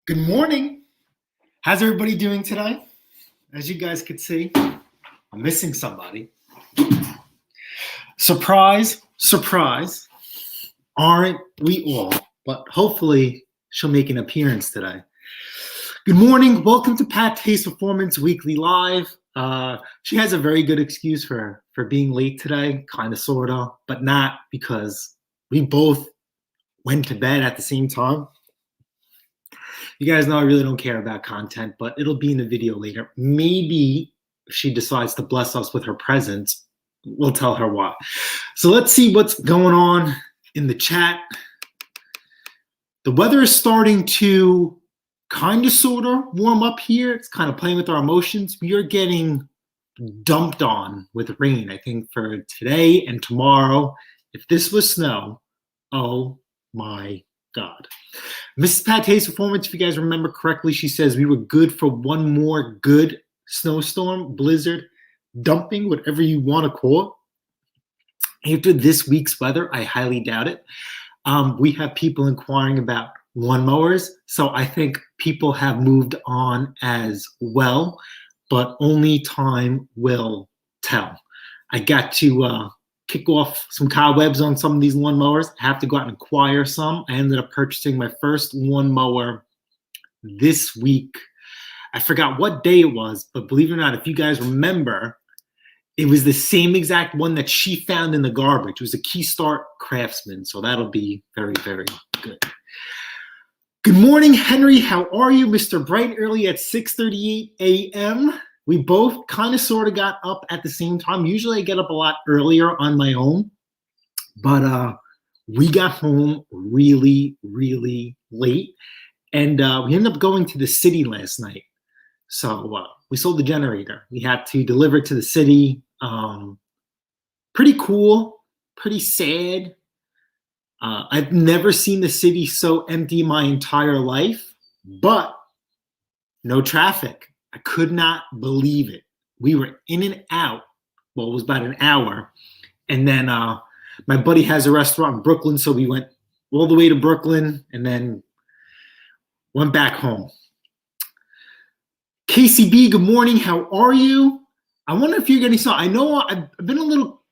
Good morning. How's everybody doing today? As you guys could see, I'm missing somebody. Surprise, surprise. Aren't we all? But hopefully she'll make an appearance today. Good morning. Welcome to Pat Taste Performance Weekly Live. She has a very good excuse for being late today, kind of, sort of, but not, because we both went to bed at the same time. You guys know I really don't care about content, but it'll be in the video later. Maybe if she decides to bless us with her presence, we'll tell her why. So let's see what's going on in the chat. The weather is starting to kind of, sort of warm up here. It's kind of playing with our emotions. We are getting dumped on with rain, I think, for today and tomorrow. If this was snow, oh my God. Mrs. Pat Taste Performance, if you guys remember correctly, she says we were good for one more good snowstorm, blizzard, dumping, whatever you want to call it. After this week's weather, I highly doubt it. We have people inquiring about lawnmowers, so I think people have moved on as well, but only time will tell. I got to kick off some cobwebs on some of these lawnmowers. I have to go out and acquire some. I ended up purchasing my first lawnmower this week. I forgot what day it was, but believe it or not, if you guys remember, it was the same exact one that she found in the garbage. It was a Keystart Craftsman, so that'll be very, very good. Good morning, Henry. How are you? Mr. Bright early at 6:38 a.m. We both kind of, sort of got up at the same time. Usually I get up a lot earlier on my own, but we got home really, really late, and we ended up going to the city last night. So we sold the generator. We had to deliver it to the city. Pretty cool, pretty sad. I've never seen the city so empty my entire life, but no traffic. I could not believe it. We were in and out. Well, it was about an hour. And then my buddy has a restaurant in Brooklyn, so we went all the way to Brooklyn and then went back home. KCB, good morning. How are you? I wonder if you're getting some. I know I've been a little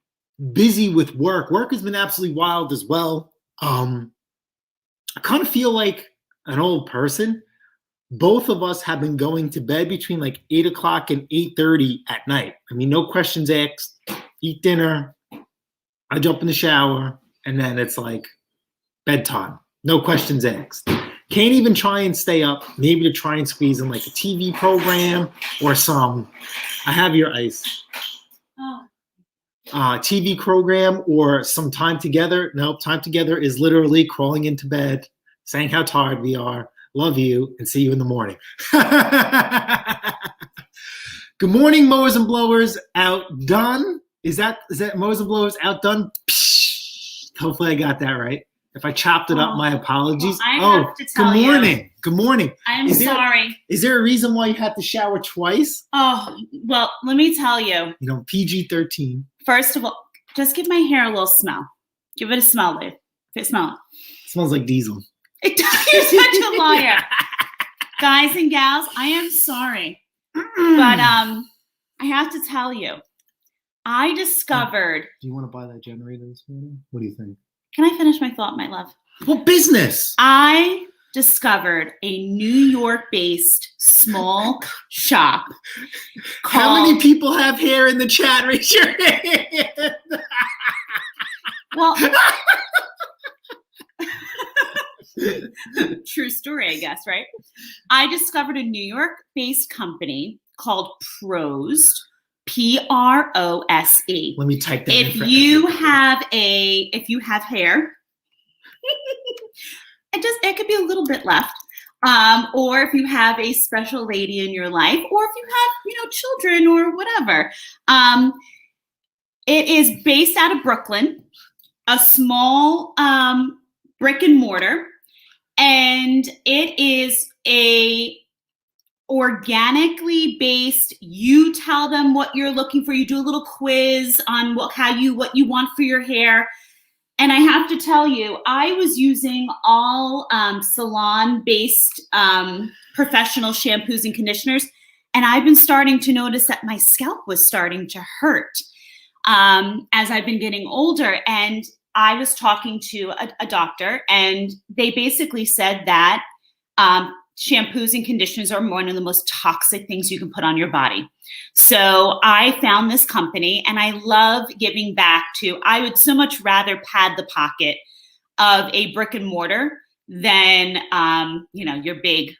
busy with work. Work has been absolutely wild as well. I kind of feel like an old person. Both of us have been going to bed between like 8 o'clock and 8:30 at night. I mean, no questions asked. Eat dinner. I jump in the shower, and then it's like bedtime. No questions asked. Can't even try and stay up, maybe to try and squeeze in like a TV program or some, I have your ice, TV program or some time together. Nope, time together is literally crawling into bed, saying how tired we are, love you, and see you in the morning. Good morning, mowers and blowers. Outdone? Is that mowers and blowers outdone? Psh, hopefully I got that right. If I chopped it up, my apologies. Well, I have to tell good morning. you. Good morning. I'm sorry. Is there a reason why you had to shower twice? Oh, well, let me tell you. You know, PG-13. First of all, just give my hair a little smell. Give it a smell, Dave. Smell it. Smells like diesel. It does. You're such a liar. Guys and gals, I am sorry. But I have to tell you, I discovered. Do you want to buy that generator this morning? What do you think? Can I finish my thought, my love? What business? I discovered a New York-based small shop called... How many people have hair in the chat? Raise your hand. Well, true story, I guess, right? I discovered a New York-based company called Prose, Prose. Let me type that. If you have hair, it could be a little bit left, or if you have a special lady in your life, or if you have children or whatever. It is based out of Brooklyn, a small brick and mortar, and it is a organically based. You tell them what you're looking for. You do a little quiz on what you want for your hair. And I have to tell you, I was using all salon-based professional shampoos and conditioners, and I've been starting to notice that my scalp was starting to hurt as I've been getting older. And I was talking to a doctor, and they basically said that shampoos and conditioners are one of the most toxic things you can put on your body. So I found this company, and I love giving back to, I would so much rather pad the pocket of a brick and mortar than, your big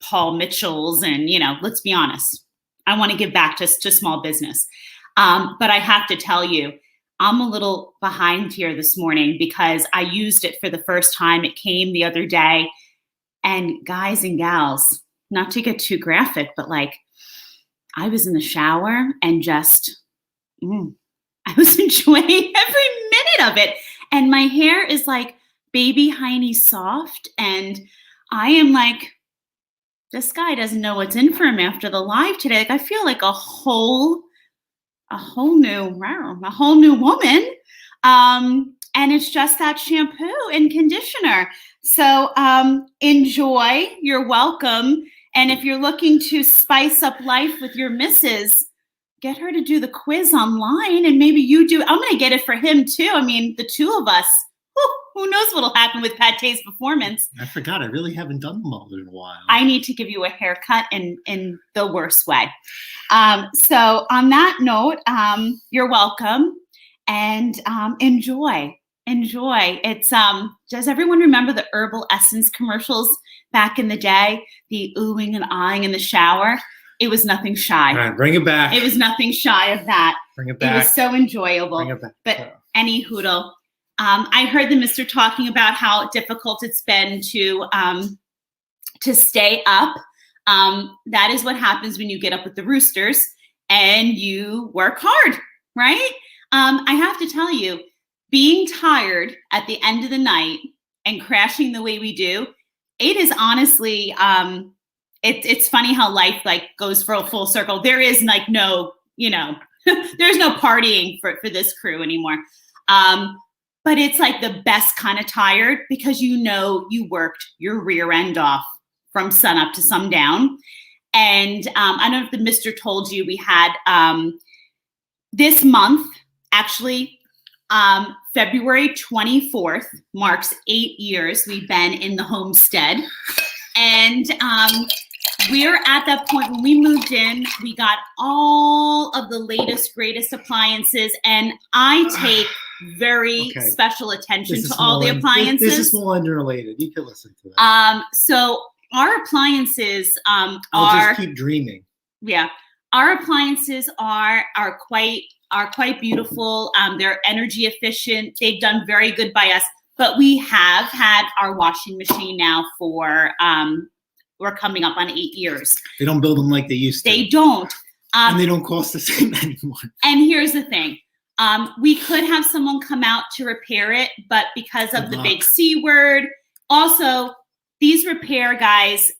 Paul Mitchells. And, let's be honest, I want to give back to small business. But I have to tell you, I'm a little behind here this morning because I used it for the first time. It came the other day. And guys and gals, not to get too graphic, but I was in the shower and just, I was enjoying every minute of it. And my hair is like baby hiney soft. And I am like, this guy doesn't know what's in for him after the live today. I feel like a whole new woman. And it's just that shampoo and conditioner. So enjoy. You're welcome. And if you're looking to spice up life with your missus, get her to do the quiz online, and maybe you do. I'm going to get it for him too. I mean, the two of us, who knows what'll happen with Paté's performance. I forgot. I really haven't done them all in a while. I need to give you a haircut in the worst way. So on that note, you're welcome, and enjoy. It's does everyone remember the herbal essence commercials back in the day? The oohing and ahhing in the shower. It was nothing shy. All right, bring it back. It was nothing shy of that. Bring it back. It was so enjoyable. Bring it back. But any hoodle. I heard the mister talking about how difficult it's been to stay up. That is what happens when you get up with the roosters and you work hard, right? I have to tell you, being tired at the end of the night and crashing the way we do, it is honestly, it's funny how life goes for a full circle. There is no, there's no partying for this crew anymore. But it's the best kind of tired because you worked your rear end off from sun up to sundown. And I don't know if the mister told you, we had this month, actually, February 24th marks 8 years we've been in the homestead. And we're at that point when we moved in, we got all of the latest, greatest appliances. And I take very special attention to all the appliances. This is small and related. You can listen to that. So our appliances I'll just keep dreaming. Yeah. Our appliances are quite beautiful. They're energy efficient. They've done very good by us. But we have had our washing machine now for we're coming up on 8 years. They don't build them like they used to. They don't. And they don't cost the same anymore. And here's the thing. We could have someone come out to repair it, but because of the big C word, also these repair guys,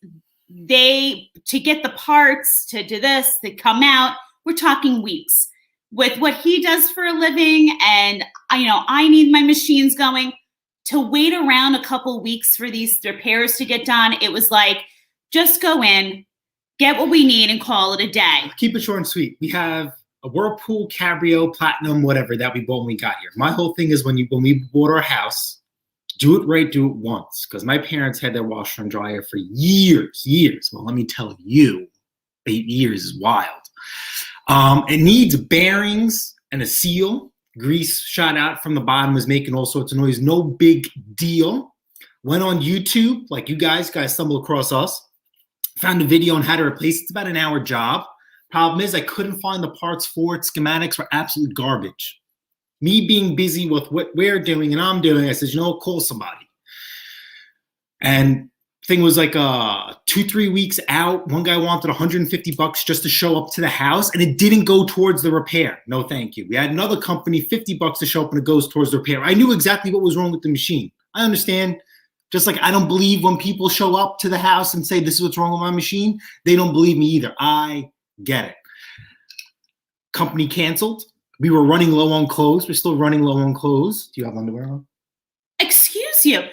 to get the parts, to do this, to come out, we're talking weeks. With what he does for a living, and I need my machines going, to wait around a couple weeks for these repairs to get done, it was just go in, get what we need, and call it a day. Keep it short and sweet. We have a Whirlpool, Cabrio, Platinum, whatever that we bought when we got here. My whole thing is when we bought our house, do it right, do it once. Because my parents had their washer and dryer for years. Well, let me tell you, 8 years is wild. It needs bearings and a seal. Grease shot out from the bottom, was making all sorts of noise. No big deal. Went on YouTube, like you guys stumbled across us. Found a video on how to replace it. It's about an hour job. Problem is I couldn't find the parts for it. Schematics were absolute garbage. Me being busy with what we're doing and I'm doing, I said, call somebody. And thing was 2-3 weeks out. One guy wanted $150 just to show up to the house, and it didn't go towards the repair. No, thank you. We had another company, $50 to show up, and it goes towards the repair. I knew exactly what was wrong with the machine. I understand. Just like I don't believe when people show up to the house and say, this is what's wrong with my machine. They don't believe me either. I get it. Company canceled. We were running low on clothes. We're still running low on clothes. Do you have underwear on? Excuse you.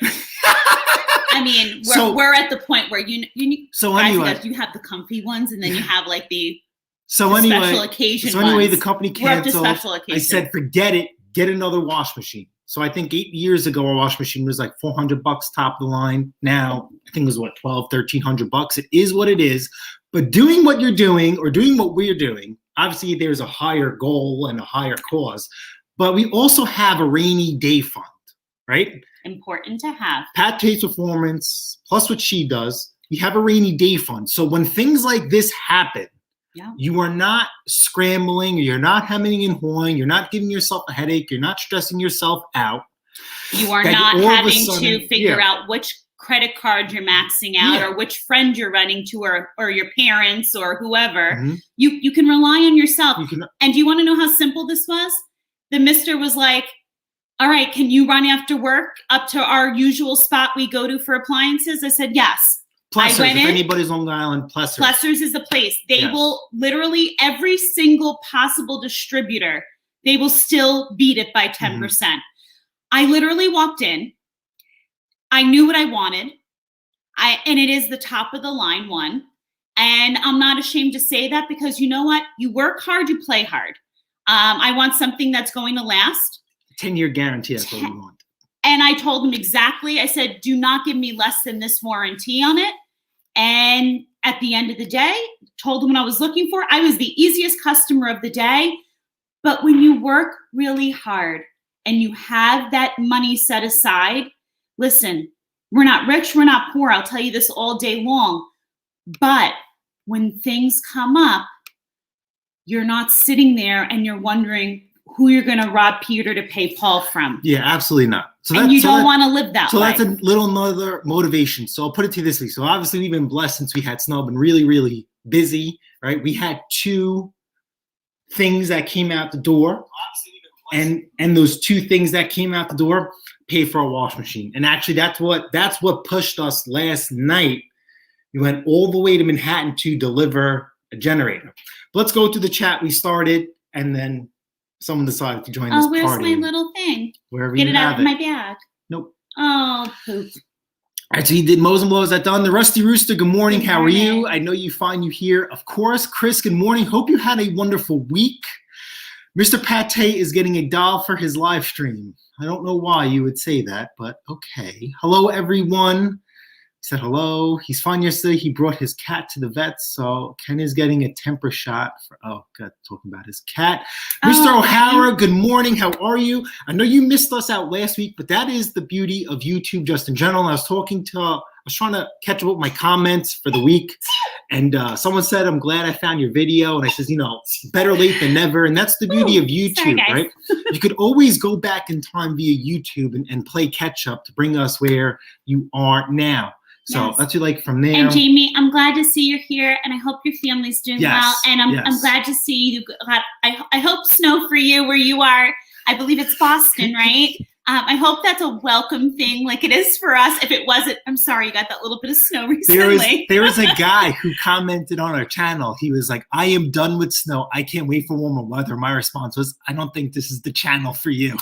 I mean, we're at the point where you guys, you have the comfy ones, and then you have like the special occasion ones. The company canceled. I said, forget it. Get another wash machine. So I think 8 years ago, our wash machine was like $400 top of the line. Now I think it was what, $1,200, $1,300. It is what it is. But doing what you're doing or doing what we're doing, obviously there's a higher goal and a higher cause. But we also have a rainy day fund, right? Important to have. Pat Tate's performance, plus what she does, we have a rainy day fund. So when things like this happen, you are not scrambling, you're not hemming and hawing, you're not giving yourself a headache, you're not stressing yourself out. You are not having to figure out which credit card you're maxing out or which friend you're running to or your parents or whoever. Mm-hmm. You can rely on yourself. And do you want to know how simple this was? The mister was like, all right, can you run after work up to our usual spot we go to for appliances? I said, yes. Plessers, if anybody's on Long Island, Plessers. Plessers is the place. They will literally, every single possible distributor, they will still beat it by 10%. Mm-hmm. I literally walked in. I knew what I wanted. And it is the top of the line one. And I'm not ashamed to say that because you know what? You work hard, you play hard. I want something that's going to last. 10-year guarantee, that's what we want. And I told them exactly, I said, do not give me less than this warranty on it. And at the end of the day, told them what I was looking for. I was the easiest customer of the day. But when you work really hard and you have that money set aside, listen, we're not rich, we're not poor. I'll tell you this all day long. But when things come up, you're not sitting there and you're wondering who you're going to rob Peter to pay Paul from. Yeah, absolutely not. And you don't want to live that way. So that's a little another motivation. So I'll put it to you this week. So obviously we've been blessed since we had snow, been really, really busy, right? We had 2 things that came out the door. And those 2 things that came out the door pay for a wash machine. And actually that's what pushed us last night. We went all the way to Manhattan to deliver a generator. But let's go to the chat we started, and then someone decided to join this party. Oh, where's my little thing? Wherever Get you it have out of my bag. Nope. Oh, poop. All right, so he did Mows and Blows. That done. The Rusty Rooster, good morning. How are you? I know you find you here. Of course. Chris, good morning. Hope you had a wonderful week. Mr. Pate is getting a doll for his live stream. I don't know why you would say that, but okay. Hello, everyone. He said hello. He's fine yesterday. He brought his cat to the vet, so Ken is getting a temper shot for, talking about his cat. Mr. O'Hara, good morning. How are you? I know you missed us out last week, but that is the beauty of YouTube just in general. I was trying to catch up with my comments for the week, and someone said, I'm glad I found your video. And I says, better late than never. And that's the beauty of YouTube, right? You could always go back in time via YouTube and play catch up to bring us where you are now. So that's you like from there. And Jamie, I'm glad to see you're here, and I hope your family's doing well. And I'm glad to see you. I hope snow for you where you are. I believe it's Boston, right? I hope that's a welcome thing like it is for us. If it wasn't, I'm sorry you got that little bit of snow recently. There was a guy who commented on our channel. He was like, I am done with snow. I can't wait for warmer weather. My response was, I don't think this is the channel for you.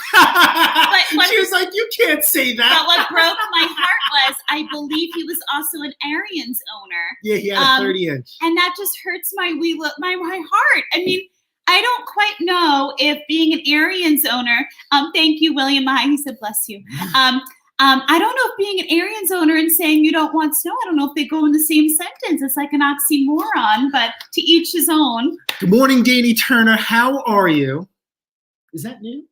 She was like, you can't say that. But what broke my heart was, I believe he was also an Arians owner. Yeah, he had a 30-inch. And that just hurts my heart. I mean, I don't quite know if being an Arians owner, thank you, William. He said, bless you. I don't know if being an Arians owner and saying you don't want snow, I don't know if they go in the same sentence. It's like an oxymoron, but to each his own. Good morning, Danny Turner. How are you? Is that new?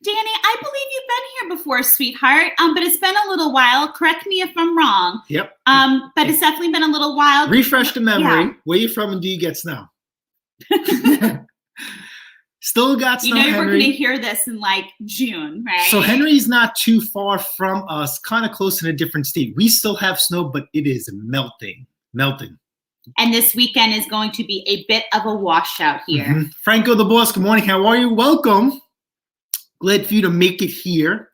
Danny, I believe you've been here before, sweetheart, but it's been a little while. Correct me if I'm wrong. Yep. But it's definitely been a little while. Refresh the memory. Yeah. Where you from and do you get snow? Still got snow, Henry. We're going to hear this in like June, right? So Henry's not too far from us, kind of close in a different state. We still have snow, but it is melting. And this weekend is going to be a bit of a washout here. Mm-hmm. Franco the boss, good morning. How are you? Welcome. Glad for you to make it here.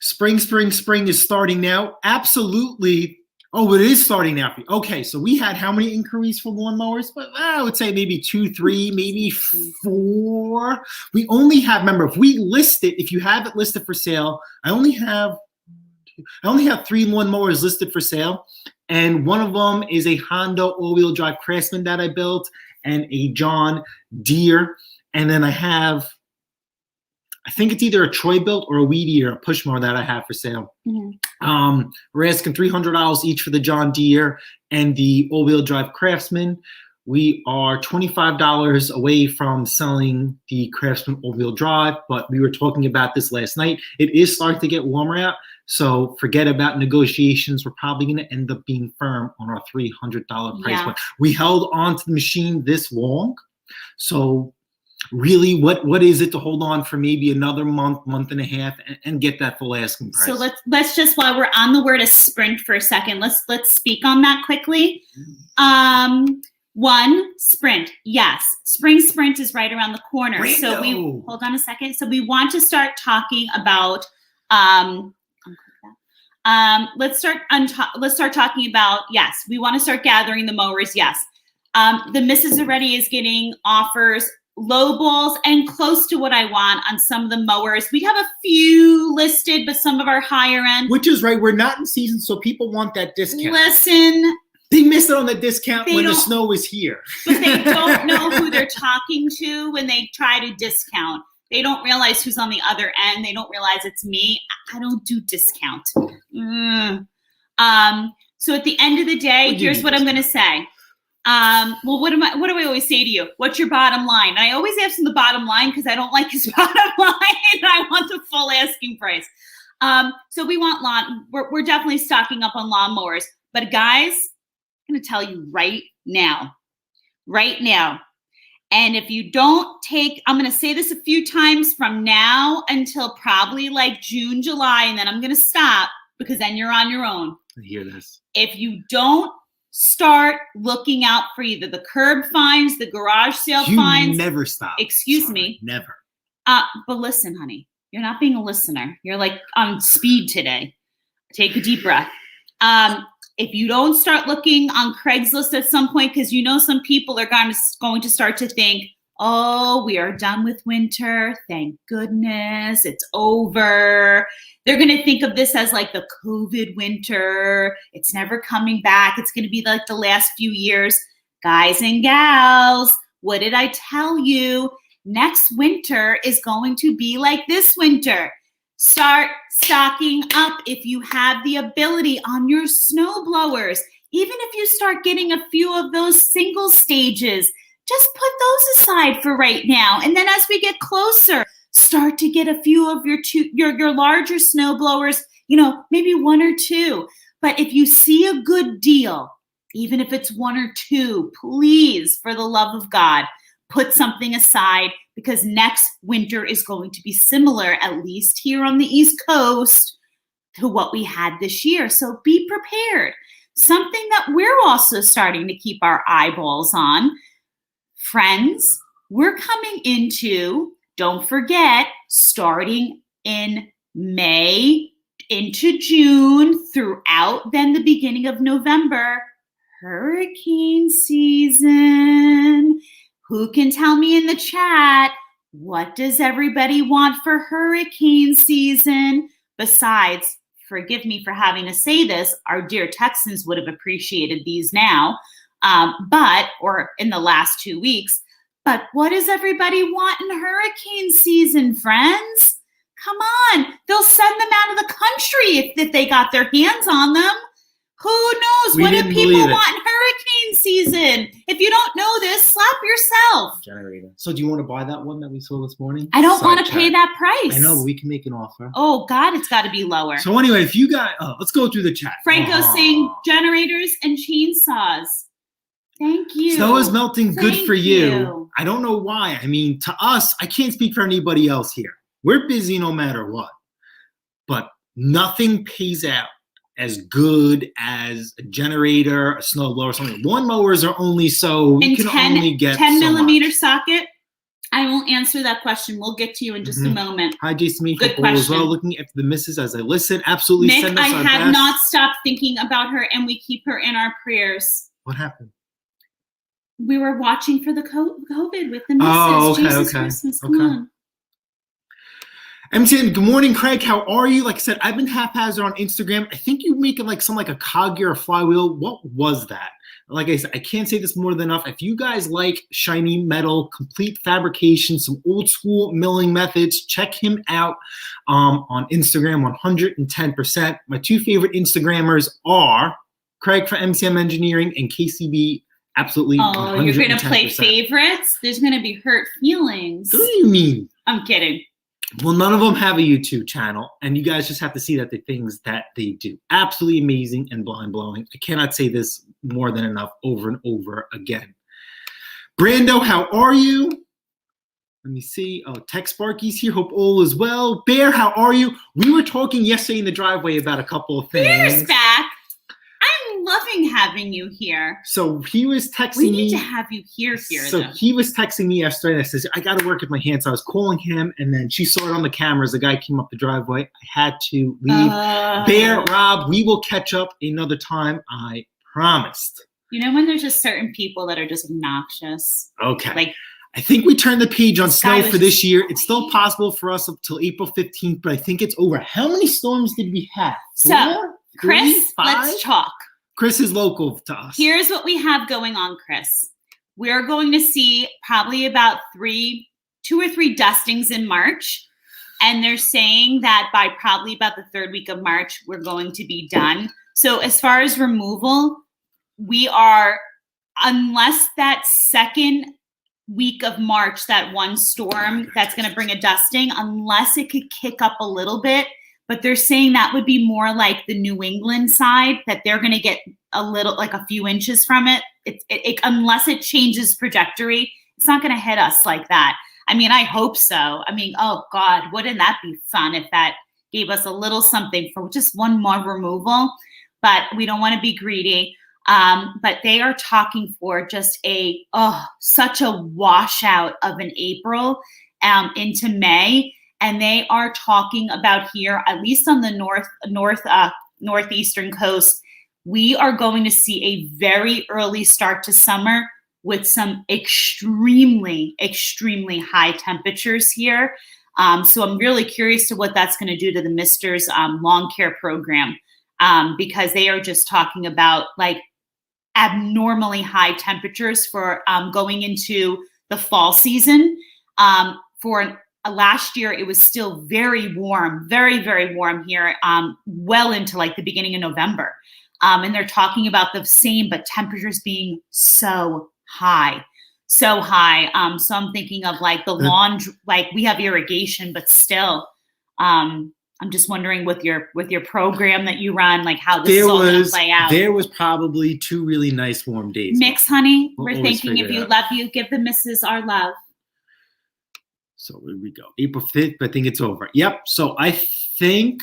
Spring is starting now. Absolutely. Oh, it is starting now. Okay, so we had how many inquiries for lawnmowers? But I would say maybe 2, 3, maybe 4. We only have, remember, if we list it, if you have it listed for sale, I only have 3 lawnmowers listed for sale. And one of them is a Honda all-wheel drive Craftsman that I built and a John Deere. And then I think it's either a Troy built or a Weed Eater, a push mower that I have for sale. Mm-hmm. We're asking $300 each for the John Deere and the all-wheel drive Craftsman. We are $25 away from selling the Craftsman all-wheel drive, but we were talking about this last night. It is starting to get warmer out, so forget about negotiations. We're probably going to end up being firm on our $300 price point. We held on to the machine this long, so really, what is it to hold on for maybe another month and a half and get that full asking price? So let's just, while we're on the word of sprint for a second, let's speak on that quickly. One, sprint. Yes, spring sprint is right around the corner. Rando. So hold on a second. So we want to start talking about let's start talking about, yes, we want to start gathering the mowers. Yes. The Mrs. Already is getting offers, low balls, and close to what I want on some of the mowers. We have a few listed, but some of our higher end. Which is right. We're not in season, so people want that discount. Listen. They missed it on the discount when the snow was here. But they don't know who they're talking to when they try to discount. They don't realize who's on the other end. They don't realize it's me. I don't do discount. So at the end of the day, here's what I'm going to say. Well, what do I always say to you? What's your bottom line? And I always ask him the bottom line because I don't like his bottom line. I want the full asking price. So we want we're definitely stocking up on lawnmowers. But guys, I'm going to tell you right now. And if you don't take, I'm going to say this a few times from now until probably like June, July, and then I'm going to stop because then you're on your own. I hear this. If you don't start looking out for either the curb fines, the garage sale fines. You never stop. Excuse me. Never. But listen, honey, you're not being a listener. You're like on speed today. Take a deep breath. If you don't start looking on Craigslist at some point, because you know some people are going to start to think, oh, we are done with winter. Thank goodness it's over. They're going to think of this as like the COVID winter. It's never coming back. It's going to be like the last few years. Guys and gals, what did I tell you? Next winter is going to be like this winter. Start stocking up if you have the ability on your snow blowers. Even if you start getting a few of those single stages, just put those aside for right now. And then as we get closer, start to get a few of your larger snow blowers, maybe 1 or 2. But if you see a good deal, even if it's 1 or 2, please, for the love of God, put something aside because next winter is going to be similar, at least here on the East Coast, to what we had this year. So be prepared. Something that we're also starting to keep our eyeballs on. Friends, we're coming into, don't forget, starting in May into June, throughout then the beginning of November, hurricane season. Who can tell me in the chat, what does everybody want for hurricane season? Besides, forgive me for having to say this, our dear Texans would have appreciated these now, or in the last 2 weeks. But what does everybody want in hurricane season, friends? Come on, they'll send them out of the country if they got their hands on them. Who knows? What do people want in hurricane season? If you don't know this, slap yourself. Generator. So do you want to buy that one that we saw this morning? I don't want to pay that price. I know, but we can make an offer. Oh, God, it's got to be lower. So anyway, if you got, let's go through the chat. Franco's saying generators and chainsaws. Thank you. Snow is melting. Good for you. I don't know why. I mean, to us, I can't speak for anybody else here. We're busy no matter what. But nothing pays out as good as a generator, a snowblower, something. Lawnmowers are only so, you can only get 10 millimeter much. socket. I will answer that question. We'll get to you in just a moment. Hi, Jason. Good Hope all is well. question. Looking at the missus as I listen. Absolutely. Mick, Send us I our have best. not stopped thinking about her, and we keep her in our prayers. What happened? We were watching for the COVID with the missus. Oh, okay, Jesus okay, Christmas, come okay. on. MTN, good morning, Craig. How are you? Like I said, I've been haphazard on Instagram. I think you're making like a cog gear or flywheel. What was that? Like I said, I can't say this more than enough. If you guys like shiny metal, complete fabrication, some old school milling methods, check him out on Instagram, 110%. My two favorite Instagrammers are Craig for MCM Engineering and KCB. Absolutely. Oh, 110%. you're going to play favorites? There's going to be hurt feelings. What do you mean? I'm kidding. Well, none of them have a YouTube channel, and you guys just have to see that the things that they do. Absolutely amazing and mind-blowing. I cannot say this more than enough over and over again. Brando, how are you? Let me see. Oh, Tech Sparky's here. Hope all is well. Bear, how are you? We were talking yesterday in the driveway about a couple of things. Bear's back. I'm loving having you here. So he was texting we me. need to have you here, So though. he was texting me yesterday, and I says, I got to work with my hands. So I was calling him, and then she saw it on the cameras. The guy came up the driveway. I had to leave. Bear, Rob, we will catch up another time. I promised. You know when there's just certain people that are just obnoxious? Okay. Like, I think we turned the page on snow for this year. just- It's still possible for us up till April 15th, but I think it's over. How many storms did we have? So, Four? Chris, Three? Five? let's talk. Chris is local to us. Here's what we have going on, Chris. We're going to see probably about 2 or 3 dustings in March. And they're saying that by probably about the 3rd week of March, we're going to be done. So as far as removal, we are, unless that 2nd week of March, that one storm that's going to bring a dusting, unless it could kick up a little bit, but they're saying that would be more like the New England side, that they're going to get a little, like a few inches from it. It unless it changes trajectory, it's not going to hit us like that. I mean, I hope so. I mean, oh God, wouldn't that be fun if that gave us a little something for just one more removal? But we don't want to be greedy. But they are talking for just such a washout of an April into May. And they are talking about here, at least on the northeastern coast, we are going to see a very early start to summer with some extremely, extremely high temperatures here. So I'm really curious to what that's going to do to the Misters lawn care program, because they are just talking about like abnormally high temperatures for going into the fall season. Last year, it was still very warm, very, very warm here, well into like the beginning of November. And they're talking about the same, but temperatures being so high. So I'm thinking of like the lawn, like we have irrigation, but still, I'm just wondering with your program that you run, like how this is all going to play out. There was probably 2 really nice warm days. Mix, honey, We'll we're thinking of you, love you, give the missus our love. So here we go. April 5th, I think it's over. Yep. So I think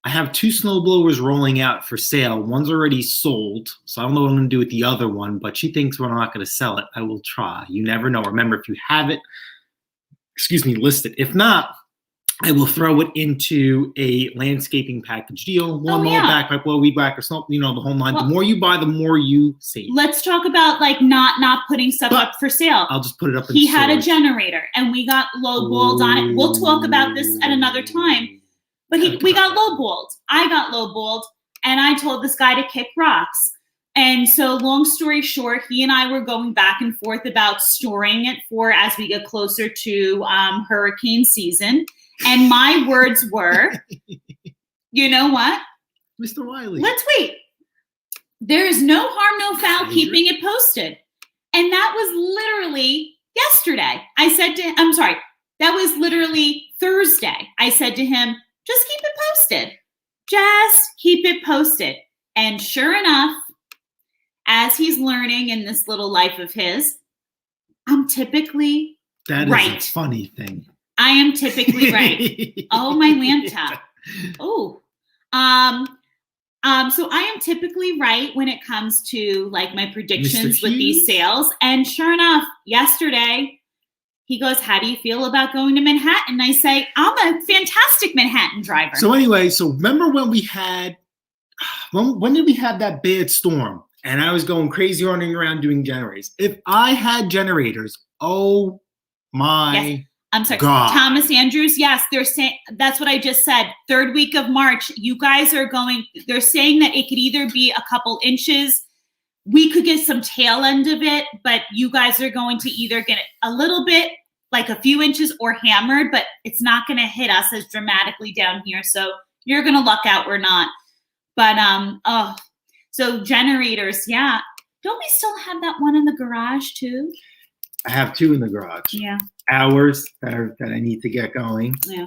I have 2 snowblowers rolling out for sale. One's already sold. So I don't know what I'm going to do with the other one, but she thinks we're not going to sell it. I will try. You never know. Remember, if you have it, list it. If not, I will throw it into a landscaping package deal. Lawnmower, backpack, weed whacker, snow, the whole line. The more you buy, the more you save. Let's talk about like not putting stuff up for sale. I'll just put it up. He had a generator, and we got lowballed on it. We'll talk about this at another time. But we got lowballed. I got lowballed, and I told this guy to kick rocks. And so, long story short, he and I were going back and forth about storing it for as we get closer to hurricane season. And my words were, you know what? Mr. Wiley. Let's wait. There is no harm, no foul keeping it posted. And that was literally yesterday. That was literally Thursday. I said to him, just keep it posted. Just keep it posted. And sure enough, as he's learning in this little life of his, I'm typically right. That is a funny thing. I am typically right. Oh, my laptop. Oh. So I am typically right when it comes to like my predictions with these sales. And sure enough, yesterday, He goes, how do you feel about going to Manhattan? I say, I'm a fantastic Manhattan driver. So anyway, so remember when we had, when did we have that bad storm? And I was going crazy running around doing generators. If I had generators, oh my I'm sorry, God. Thomas Andrews. Yes, they're saying, that's what I just said. 3rd week of March, you guys are going, they're saying that it could either be a couple inches. We could get some tail end of it, but you guys are going to either get a little bit, like a few inches, or hammered, but it's not going to hit us as dramatically down here. So you're going to luck out. We're not. But, so generators, yeah. Don't we still have that one in the garage too? I have 2 in the garage. Yeah. Hours that I need to get going. Yeah.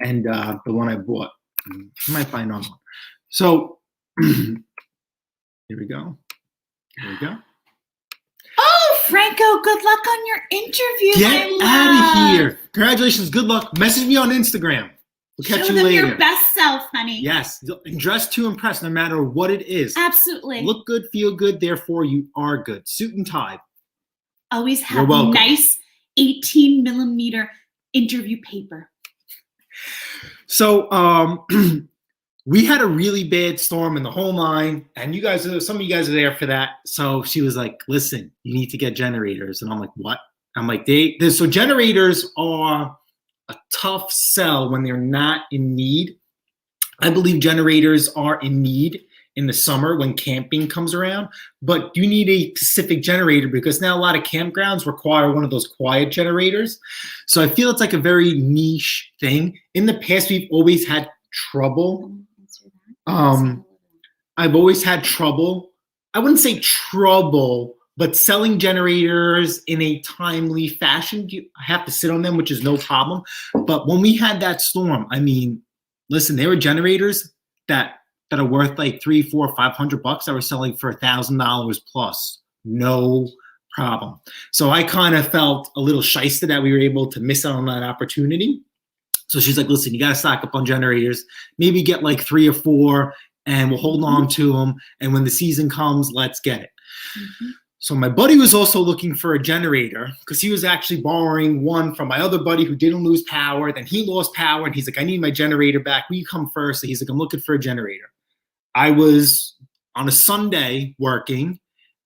And the one I bought. I might find on one. So here we go. Here we go. Oh, Franco, good luck on your interview. Get out of here. Congratulations. Good luck. Message me on Instagram. We'll catch Show you them later. your best self, honey. Yes. And dress to impress no matter what it is. Absolutely. Look good, feel good, therefore you are good. Suit and tie. Always have nice 18mm interview paper. So we had a really bad storm in the whole line, and some of you guys are there for that. So she was like, listen, you need to get generators. And I'm like, what? I'm like, so generators are a tough sell when they're not in need. I believe generators are in need in the summer when camping comes around, but you need a specific generator because now a lot of campgrounds require one of those quiet generators. So I feel it's like a very niche thing. In the past, we've always had trouble. I've always had trouble. I wouldn't say trouble, but selling generators in a timely fashion. I have to sit on them, which is no problem. But when we had that storm, I mean, listen, there were generators that are worth like $300, $400, $500 that were selling for $1,000 plus. No problem. So I kind of felt a little shysted that we were able to miss out on that opportunity. So she's like, listen, you got to stock up on generators. Maybe get like 3 or 4 and we'll hold on to them. And when the season comes, let's get it. Mm-hmm. So my buddy was also looking for a generator because he was actually borrowing one from my other buddy who didn't lose power. Then he lost power and he's like, I need my generator back. Will you come first? So he's like, I'm looking for a generator. I was on a Sunday working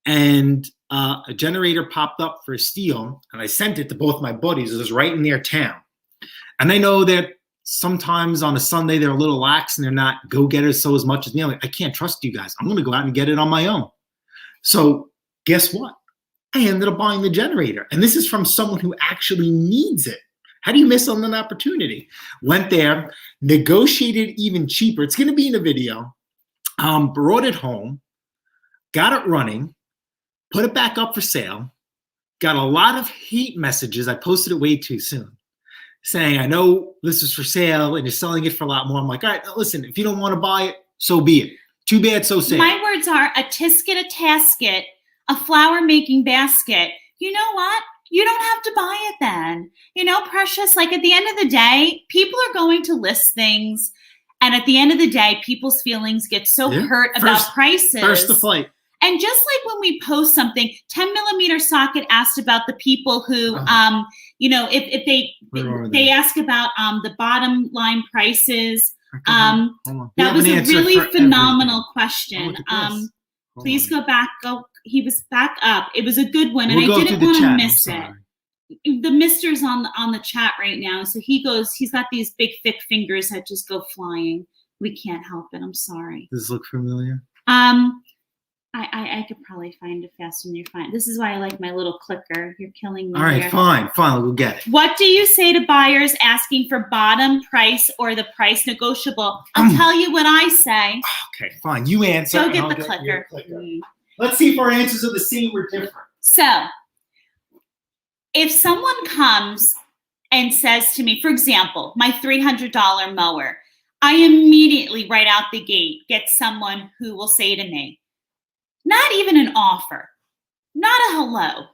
and a generator popped up for a steal and I sent it to both my buddies. It was right in their town. And I know that sometimes on a Sunday they're a little lax and they're not go-getters so as much as me. I'm like, I can't trust you guys. I'm going to go out and get it on my own. So guess what? I ended up buying the generator. And this is from someone who actually needs it. How do you miss on an opportunity? Went there, negotiated even cheaper. It's going to be in a video. Brought it home, got it running, put it back up for sale, got a lot of hate messages. I posted it way too soon saying, I know this is for sale and you're selling it for a lot more. I'm like, all right, listen, if you don't want to buy it, so be it. Too bad, so sad. My words are a tisket, a tasket, a flower making basket. You know what? You don't have to buy it then. You know, Precious, like at the end of the day, people are going to list things. And at the end of the day, people's feelings get so hurt about prices. First to fight. And just like when we post something, 10mm socket asked about the people who, you know, if they ask about the bottom line prices. That was a really phenomenal question. Please go back. He was back up. It was a good one, and I didn't want to miss it. The mister's on the chat right now, so he's got these big thick fingers that just go flying. We can't help it. I'm sorry. Does this look familiar? I could probably find it fast when you're fine. This is why I like my little clicker. You're killing me. All right, here. fine, we'll get it. What do you say to buyers asking for bottom price or the price negotiable? I'll tell you what I say. Okay, fine. You answer. Go get the clicker. Let's see if our answers are the same or different. So, if someone comes and says to me, for example, my $300 mower, I immediately, right out the gate, get someone who will say to me, not even an offer, not a hello,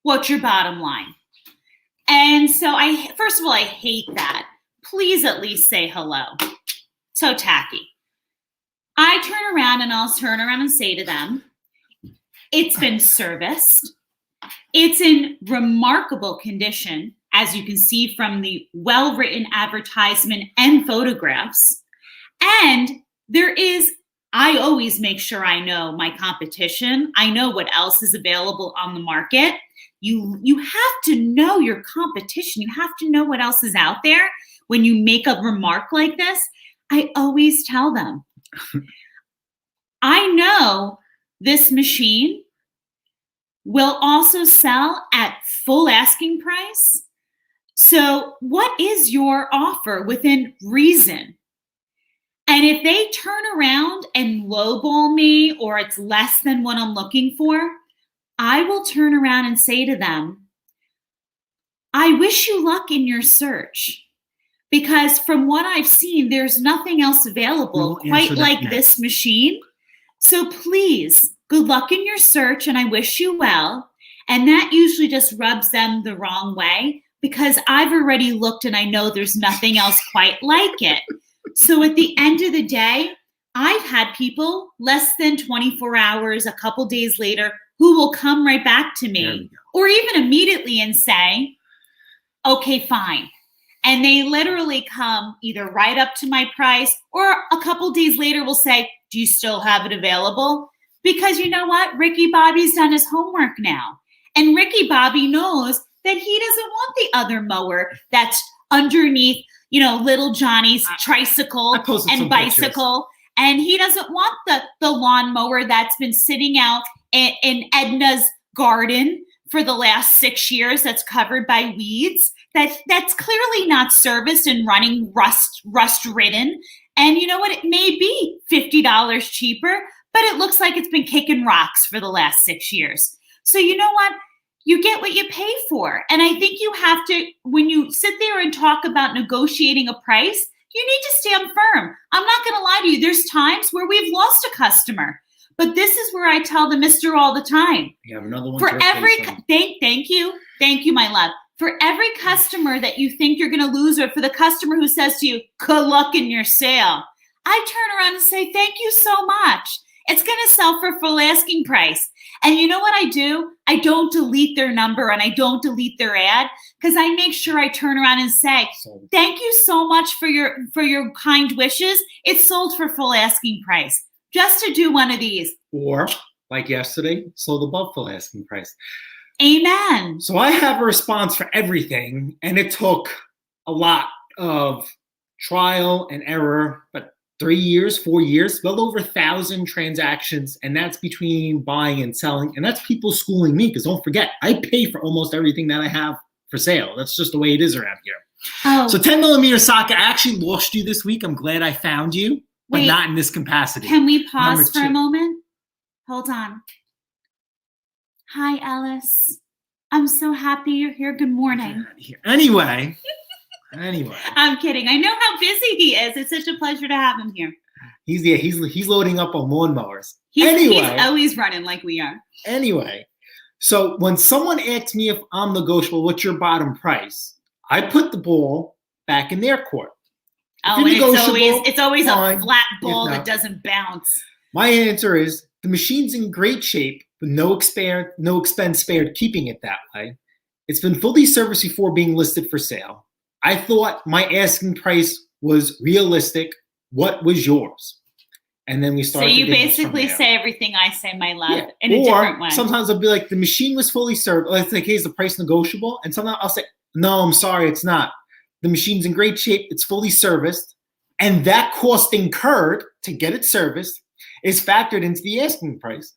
what's your bottom line? And so first of all, I hate that. Please at least say hello. So tacky. I turn around and say to them, it's been serviced. It's in remarkable condition as you can see from the well-written advertisement and photographs. And I always make sure I know my competition. I know what else is available on the market. You have to know your competition. You have to know what else is out there. When you make a remark like this, I always tell them, I know this machine will also sell at full asking price. So what is your offer within reason? And if they turn around and lowball me, or it's less than what I'm looking for, I will turn around and say to them, I wish you luck in your search. Because from what I've seen, there's nothing else available quite like this machine. So please, good luck in your search, and I wish you well. And that usually just rubs them the wrong way, because I've already looked and I know there's nothing else quite like it. So at the end of the day, I've had people less than 24 hours, a couple days later, who will come right back to me, or even immediately and say, okay, fine. And they literally come either right up to my price, or a couple days later will say, do you still have it available? Because you know what? Ricky Bobby's done his homework now. And Ricky Bobby knows that he doesn't want the other mower that's underneath, little Johnny's tricycle and bicycle. Pictures. And he doesn't want the lawnmower that's been sitting out in Edna's garden for the last 6 years that's covered by weeds. That's clearly not serviced and running rust-ridden. And you know what? It may be $50 cheaper, but it looks like it's been kicking rocks for the last 6 years. So you know what? You get what you pay for. And I think you have to, when you sit there and talk about negotiating a price, you need to stand firm. I'm not going to lie to you. There's times where we've lost a customer. But this is where I tell the mister all the time. You have another one. For every, thank you, my love. For every customer that you think you're going to lose, or for the customer who says to you, good luck in your sale, I turn around and say, thank you so much. It's going to sell for full asking price. And you know what I do? I don't delete their number and I don't delete their ad, because I make sure I turn around and say, thank you so much for your kind wishes. It's sold for full asking price. Just to do one of these. Or, like yesterday, sold above full asking price. Amen. So I have a response for everything, and it took a lot of trial and error, but 3 years, 4 years, well over 1,000 transactions, and that's between buying and selling, and that's people schooling me, because don't forget, I pay for almost everything that I have for sale. That's just the way it is around here. Oh. So 10mm socket, I actually lost you this week. I'm glad I found you, but Wait, not in this capacity. Can we pause for a moment? Hold on. Hi, Ellis. I'm so happy you're here. Good morning. Anyway. I'm kidding. I know how busy he is. It's such a pleasure to have him here. He's loading up on lawnmowers. He's always running like we are. Anyway, so when someone asks me if I'm negotiable, what's your bottom price? I put the ball back in their court. Oh, and it's always fine. A flat ball that doesn't bounce. My answer is the machine's in great shape, with no expense spared keeping it that way. It's been fully serviced before being listed for sale. I thought my asking price was realistic. What was yours? And then we started. So you basically say everything I say, my love, in a different way. Sometimes I'll be like, the machine was fully served. Let's say, hey, is the price negotiable? And sometimes I'll say, no, I'm sorry, it's not. The machine's in great shape. It's fully serviced. And that cost incurred to get it serviced is factored into the asking price.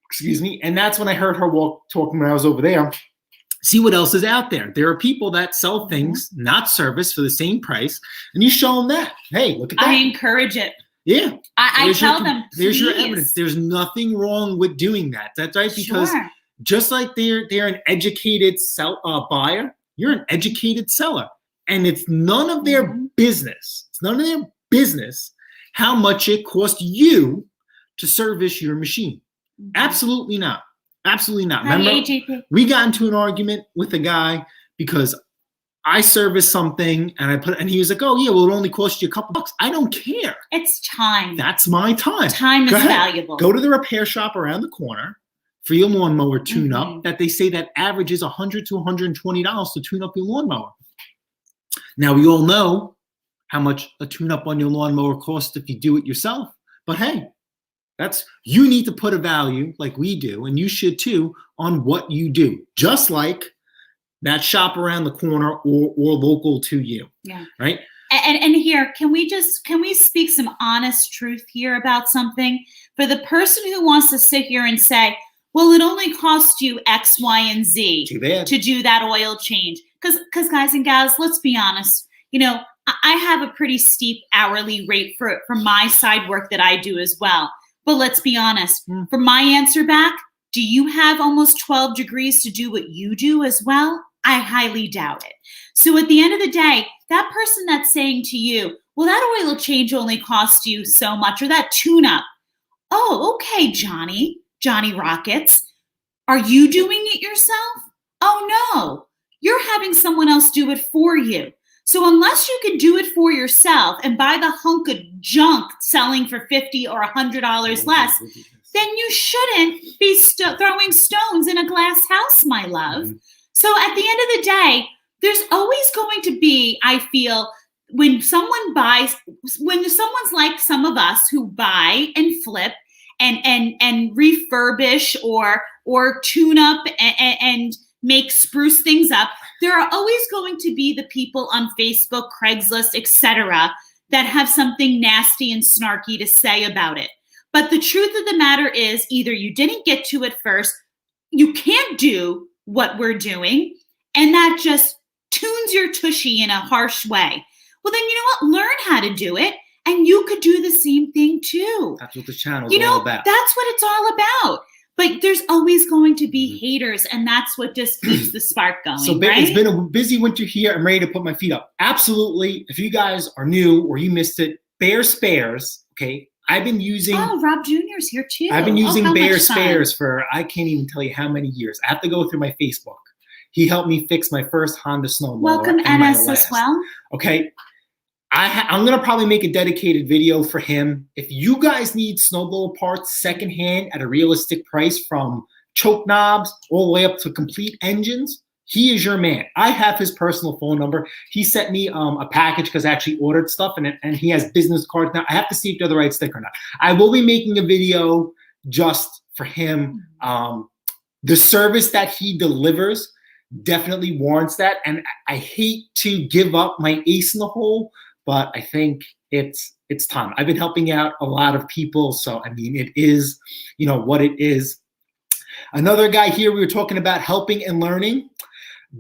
Excuse me. And that's when I heard her talking when I was over there. See what else is out there. There are people that sell things not serviced for the same price, and you show them that. Hey, look at that. I encourage it. Yeah. I tell them, there's your evidence. There's nothing wrong with doing that. That's right, because just like they're an educated buyer, you're an educated seller. And it's none of their business. It's none of their business how much it costs you to service your machine. Absolutely not. Absolutely not. Remember, we got into an argument with a guy because I serviced something and he was like, oh yeah, well, it only cost you a couple bucks. I don't care. It's time. That's my time. Time is valuable. Go to the repair shop around the corner. for your lawnmower tune-up that they say that averages $100 to $120 to tune up your lawnmower. Now, we all know how much a tune-up on your lawnmower costs if you do it yourself. But hey, you need to put a value, like we do, and you should too, on what you do. Just like that shop around the corner or local to you. Yeah. Right? And here, can we speak some honest truth here about something? For the person who wants to sit here and say, well, it only cost you X, Y, and Z to do that oil change. Because guys and gals, let's be honest, I have a pretty steep hourly rate for my side work that I do as well. But let's be honest, for my answer back, do you have almost 12 degrees to do what you do as well? I highly doubt it. So at the end of the day, that person that's saying to you, well, that oil change only cost you so much, or that tune-up. Oh, okay, Johnny Rockets. Are you doing it yourself? Oh, no. You're having someone else do it for you. So unless you can do it for yourself and buy the hunk of junk selling for $50 or $100 less, then you shouldn't be throwing stones in a glass house, my love. So at the end of the day, there's always going to be, I feel, when someone's like some of us who buy and flip and refurbish or tune up and make spruce things up, there are always going to be the people on Facebook, Craigslist, etc., that have something nasty and snarky to say about it. But the truth of the matter is, either you didn't get to it first, you can't do what we're doing, and that just tunes your tushy in a harsh way. Well, then you know what? Learn how to do it, and you could do the same thing too. That's what the channel is all about. That's what it's all about. But there's always going to be haters, and that's what just keeps the spark going. So right? It's been a busy winter here. I'm ready to put my feet up. Absolutely. If you guys are new or you missed it, Bear Spares, okay? I've been using... Oh, Rob Jr.'s here too. I've been using Bear Spares for, I can't even tell you how many years. I have to go through my Facebook. He helped me fix my first Honda snowblower. Welcome, NS, as well. Okay. I'm going to probably make a dedicated video for him. If you guys need snowblower parts secondhand at a realistic price, from choke knobs all the way up to complete engines, he is your man. I have his personal phone number. He sent me a package because I actually ordered stuff, and he has business cards now. I have to see if they're the right sticker or not. I will be making a video just for him. The service that he delivers definitely warrants that. And I hate to give up my ace in the hole, but I think it's time. I've been helping out a lot of people, so I mean, it is, what it is. Another guy here, we were talking about helping and learning.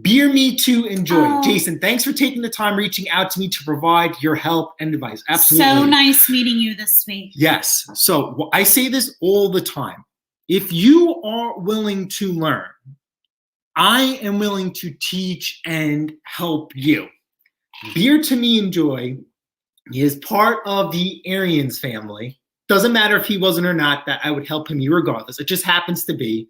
Beer Me to Enjoy. Oh. Jason, thanks for taking the time reaching out to me to provide your help and advice. Absolutely. So nice meeting you this week. Yes. So I say this all the time. If you are willing to learn, I am willing to teach and help you. Beer to Me Enjoy is part of the Arians family. Doesn't matter if he wasn't or not, that I would help him regardless. It just happens to be.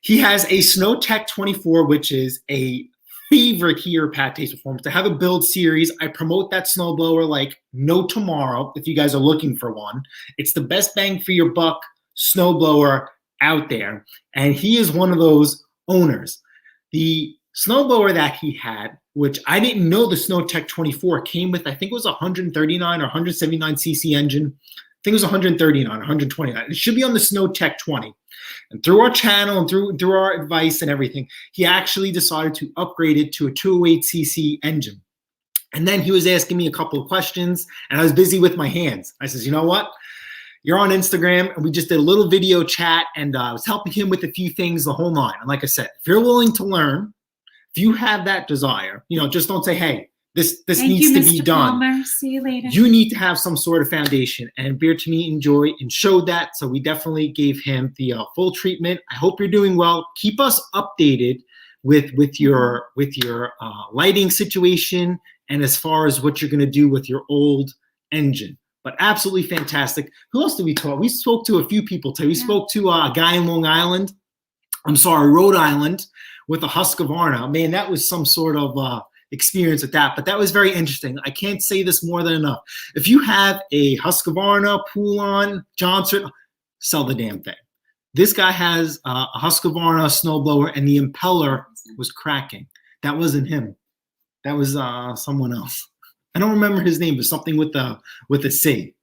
He has a Snow Tech 24, which is a favorite here at Pat Taste Performance. I have a build series. I promote that snowblower like no tomorrow if you guys are looking for one. It's the best bang for your buck snowblower out there. And he is one of those owners. The snowblower that he had, which I didn't know the Snow Tech 24 came with, I think it was 139 or 179 cc engine. I think it was 139, 129. It should be on the Snow Tech 20. And through our channel and through our advice and everything, he actually decided to upgrade it to a 208 cc engine. And then he was asking me a couple of questions, and I was busy with my hands. I says, you know what? You're on Instagram, and we just did a little video chat, and I was helping him with a few things, the whole nine. And like I said, if you're willing to learn, if you have that desire, just don't say, hey, this needs to be done. Palmer. See you later. You need to have some sort of foundation, and Beer to Me Enjoy and showed that. So we definitely gave him the full treatment. I hope you're doing well. Keep us updated with your lighting situation and as far as what you're going to do with your old engine. But absolutely fantastic. Who else did we talk? We spoke to a few people today. We spoke to a guy in Rhode Island with a Husqvarna. Man, that was some sort of experience with that. But that was very interesting. I can't say this more than enough. If you have a Husqvarna, Poulon, Johnson, sell the damn thing. This guy has a Husqvarna snowblower, and the impeller was cracking. That wasn't him. That was someone else. I don't remember his name, but something with a C.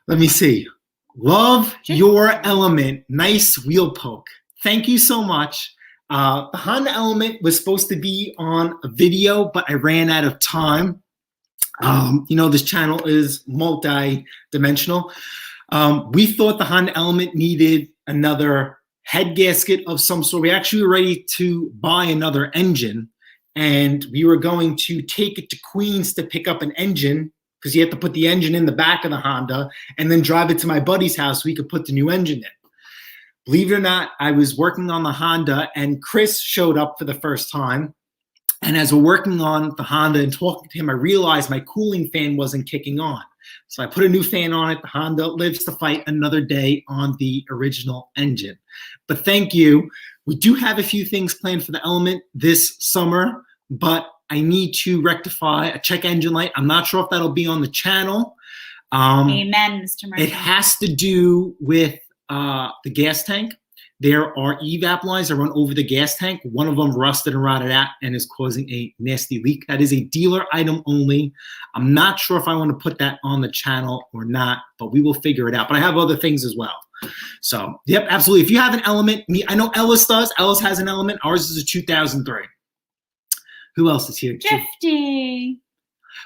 Let me see. Love your Element. Nice wheel poke. Thank you so much. The Honda Element was supposed to be on a video, but I ran out of time. This channel is multi-dimensional. We thought the Honda Element needed another head gasket of some sort. We actually were ready to buy another engine, and we were going to take it to Queens to pick up an engine, because you have to put the engine in the back of the Honda and then drive it to my buddy's house so we could put the new engine in. Believe it or not, I was working on the Honda, and Chris showed up for the first time. And as we're working on the Honda and talking to him, I realized my cooling fan wasn't kicking on. So I put a new fan on it. The Honda lives to fight another day on the original engine. But thank you. We do have a few things planned for the Element this summer, but I need to rectify a check engine light. I'm not sure if that'll be on the channel. Amen, Mr. Murphy. It has to do with the gas tank. There are evap lines that run over the gas tank. One of them rusted and rotted out and is causing a nasty leak. That is a dealer item only. I'm not sure if I want to put that on the channel or not, but we will figure it out. But I have other things as well. So, yep, absolutely. If you have an Element, I know Ellis does. Ellis has an Element. Ours is a 2003. Who else is here? Drifty.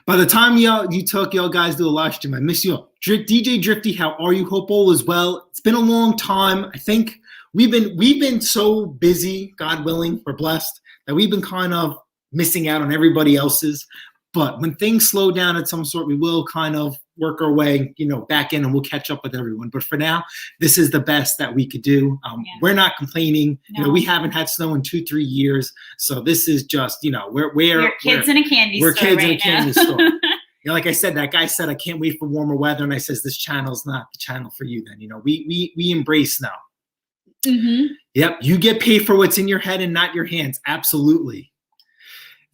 By the time y'all guys do a live stream, I miss you all. DJ Drifty, how are you? Hope all is well. It's been a long time. I think we've been so busy, God willing, we're blessed, that we've been kind of missing out on everybody else's. But when things slow down at some sort, we will kind of work our way, back in, and we'll catch up with everyone. But for now, this is the best that we could do. We're not complaining. No. We haven't had snow in 2-3 years, so this is just, we're kids in a candy store. We're kids in a right candy now. store. Like I said, that guy said, I can't wait for warmer weather, and I says, this channel's not the channel for you. Then we embrace snow. Mm-hmm. Yep, you get paid for what's in your head and not your hands. Absolutely.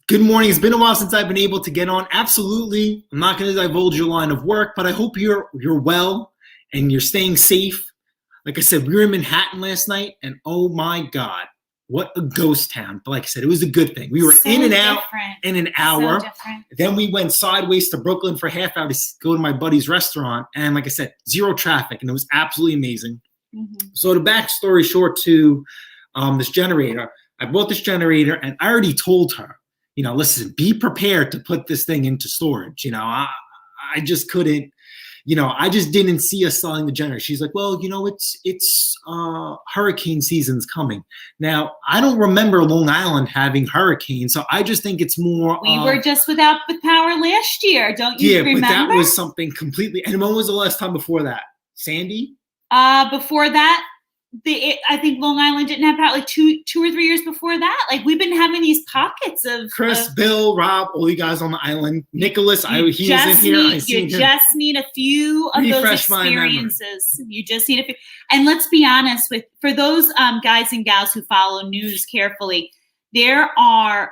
Good morning. It's been a while since I've been able to get on. Absolutely. I'm not going to divulge your line of work, but I hope you're well and you're staying safe. Like I said, we were in Manhattan last night, and oh my God, what a ghost town. But like I said, it was a good thing. We were in and out in an hour. So different. Then we went sideways to Brooklyn for half hour to go to my buddy's restaurant. And like I said, zero traffic, and it was absolutely amazing. Mm-hmm. So the backstory short to this generator, I bought this generator, and I already told her, listen, be prepared to put this thing into storage. I just couldn't, I just didn't see us selling the generator. She's like, well, it's hurricane season's coming. Now, I don't remember Long Island having hurricanes, so I just think it's more. We were just with power last year, don't you remember? Yeah, but that was something completely. And when was the last time before that? Sandy? Before that, I think Long Island didn't have power like 2 or 3 years before that. Like, we've been having these pockets of Chris, Bill, Rob, all you guys on the island. Nicholas, he was in here. You just need a few of those experiences. You just need a few. And let's be honest, for those guys and gals who follow news carefully, there are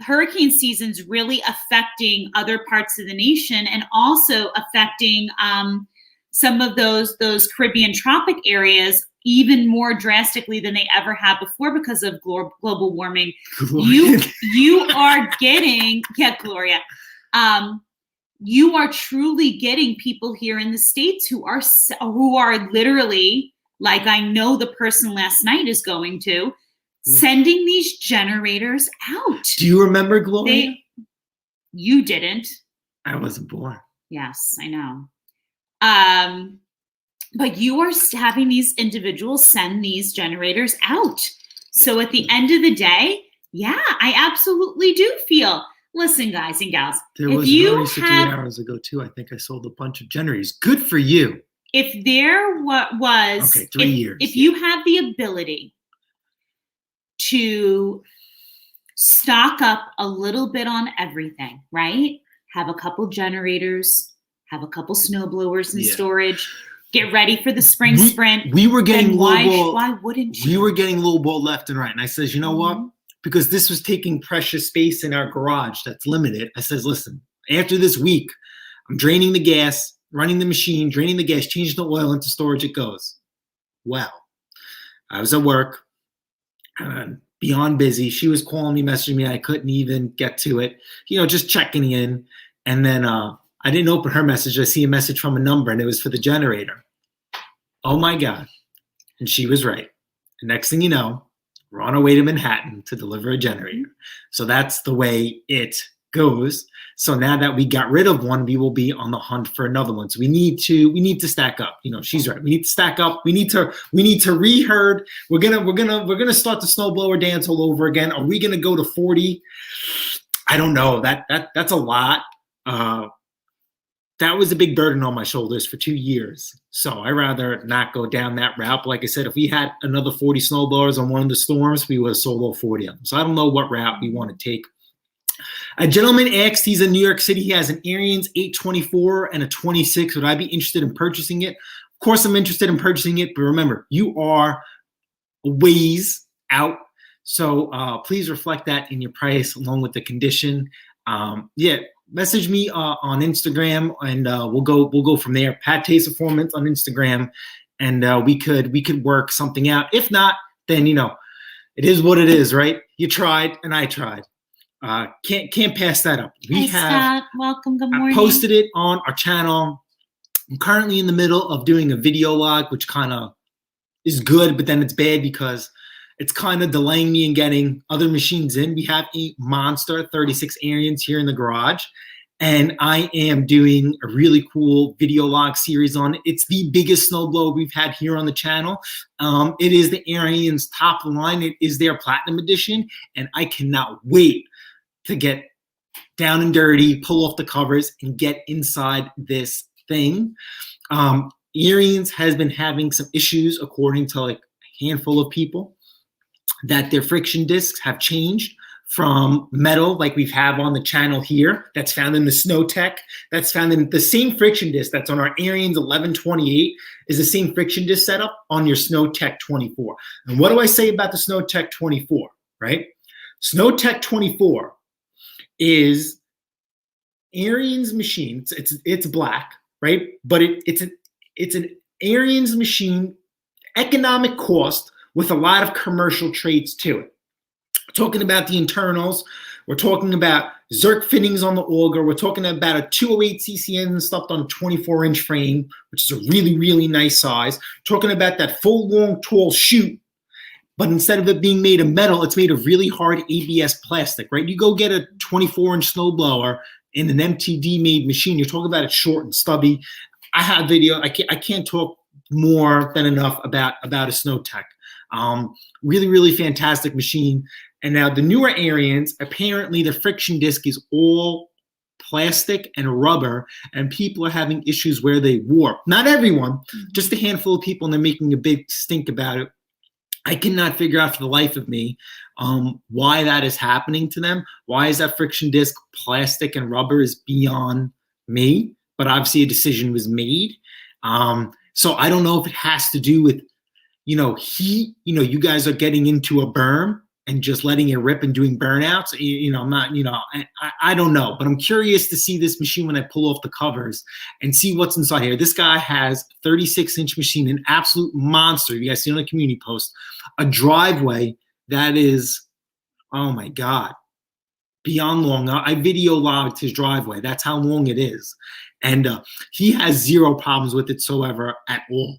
hurricane seasons really affecting other parts of the nation, and also affecting some of those Caribbean tropic areas even more drastically than they ever have before because of global warming. Gloria. You are getting, Gloria. You are truly getting people here in the States who are literally, like I know the person last night is going to, sending these generators out. Do you remember Gloria? You didn't. I wasn't born. Yes, I know. But you are having these individuals send these generators out. So at the end of the day, yeah, I absolutely do feel. Listen, guys and gals, there was 3 hours ago too. I think I sold a bunch of generators. Good for you. If there was 3 years. If you have the ability to stock up a little bit on everything, right? Have a couple generators, have a couple snowblowers in storage. Get ready for the spring sprint. We were getting lowball. Why wouldn't you? We were getting lowball left and right. And I says, you know what? Because this was taking precious space in our garage that's limited. I says, listen, after this week, I'm draining the gas, running the machine, draining the gas, changing the oil into storage. It goes. Well, I was at work, beyond busy. She was calling me, messaging me. I couldn't even get to it, just checking in. And then I didn't open her message. I see a message from a number, and it was for the generator. Oh my God. And she was right. And next thing you know, we're on our way to Manhattan to deliver a generator. So that's the way it goes. So now that we got rid of one, we will be on the hunt for another one. So we need to stack up. She's right. We need to stack up. We need to reherd. We're gonna start the snowblower dance all over again. Are we gonna go to 40? I don't know. That's a lot. That was a big burden on my shoulders for 2 years. So I'd rather not go down that route. But like I said, if we had another 40 snowblowers on one of the storms, we would have sold all 40 of them. So I don't know what route we want to take. A gentleman asked, he's in New York City. He has an Ariens 824 and a 26. Would I be interested in purchasing it? Of course, I'm interested in purchasing it. But remember, you are a ways out. So please reflect that in your price along with the condition. Message me on Instagram, and we'll go from there. Pat Taste Performance on Instagram, and we could work something out. If not, then it is what it is, right? You tried, and I tried. Can't pass that up. Hi, Scott. Welcome. Good morning. I posted it on our channel. I'm currently in the middle of doing a video log, which kind of is good, but then it's bad because it's kind of delaying me in getting other machines in. We have a monster 36 Ariens here in the garage, and I am doing a really cool video log series on it. It's the biggest snowblower we've had here on the channel. It is the Ariens top line. It is their platinum edition, and I cannot wait to get down and dirty, pull off the covers, and get inside this thing. Ariens has been having some issues, according to like a handful of people, that their friction discs have changed from metal like we have on the channel here, that's found in the SnowTech, that's found in the same friction disc that's on our Ariens 1128 is the same friction disc setup on your SnowTech 24. And what do I say about the SnowTech 24, right? SnowTech 24 is Ariens machine. It's black, right? But it's an Ariens machine, economic cost with a lot of commercial traits to it. We're talking about the internals. We're talking about Zerk fittings on the auger. We're talking about a 208 CCN stuffed on a 24-inch frame, which is a really, really nice size. We're talking about that full, long, tall chute, but instead of it being made of metal, it's made of really hard ABS plastic, right? You go get a 24-inch snowblower in an MTD-made machine. You're talking about it short and stubby. I have video. I can't talk more than enough about a SnowTech. Really, really fantastic machine. And now the newer Ariens, apparently the friction disc is all plastic and rubber, and people are having issues where they warp. Not everyone, just a handful of people, and they're making a big stink about it. I cannot figure out for the life of me why that is happening to them. Why is that friction disc plastic and rubber is beyond me, but obviously a decision was made. So I don't know if it has to do with, heat. You guys are getting into a berm and just letting it rip and doing burnouts. I'm not, I don't know, but I'm curious to see this machine when I pull off the covers and see what's inside here. This guy has 36-inch machine, an absolute monster. You guys see on the community post, a driveway that is, oh my God, beyond long. I video logged his driveway. That's how long it is. And he has zero problems with it whatsoever at all.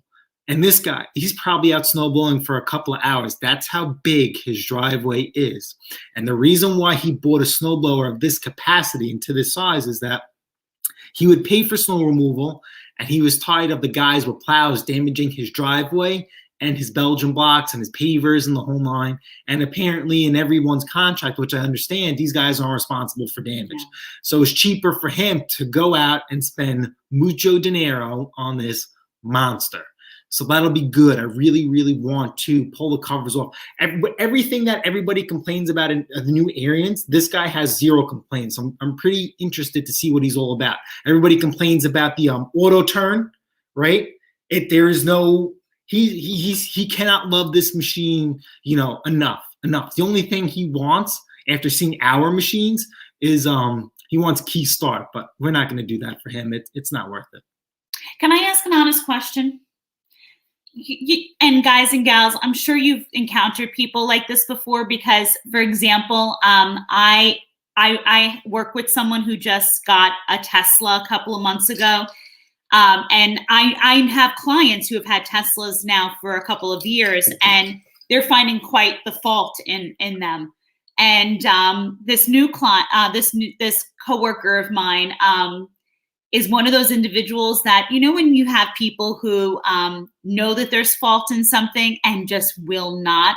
And this guy, he's probably out snowblowing for a couple of hours. That's how big his driveway is. And the reason why he bought a snowblower of this capacity and to this size is that he would pay for snow removal, and he was tired of the guys with plows damaging his driveway and his Belgian blocks and his pavers and the whole line. And apparently in everyone's contract, which I understand, these guys aren't responsible for damage. Yeah. So it's cheaper for him to go out and spend mucho dinero on this monster. So that'll be good. I really, really want to pull the covers off. Everything that everybody complains about in the new Ariens, this guy has zero complaints. So I'm pretty interested to see what he's all about. Everybody complains about the auto turn, right? There is no, he cannot love this machine, enough. The only thing he wants after seeing our machines is he wants key start, but we're not going to do that for him. It's not worth it. Can I ask an honest question? and guys and gals, I'm sure you've encountered people like this before because, for example, I work with someone who just got a Tesla a couple of months ago. And I have clients who have had Teslas now for a couple of years, and they're finding quite the fault in them. And this new client, this coworker of mine, is one of those individuals that, when you have people who know that there's fault in something and just will not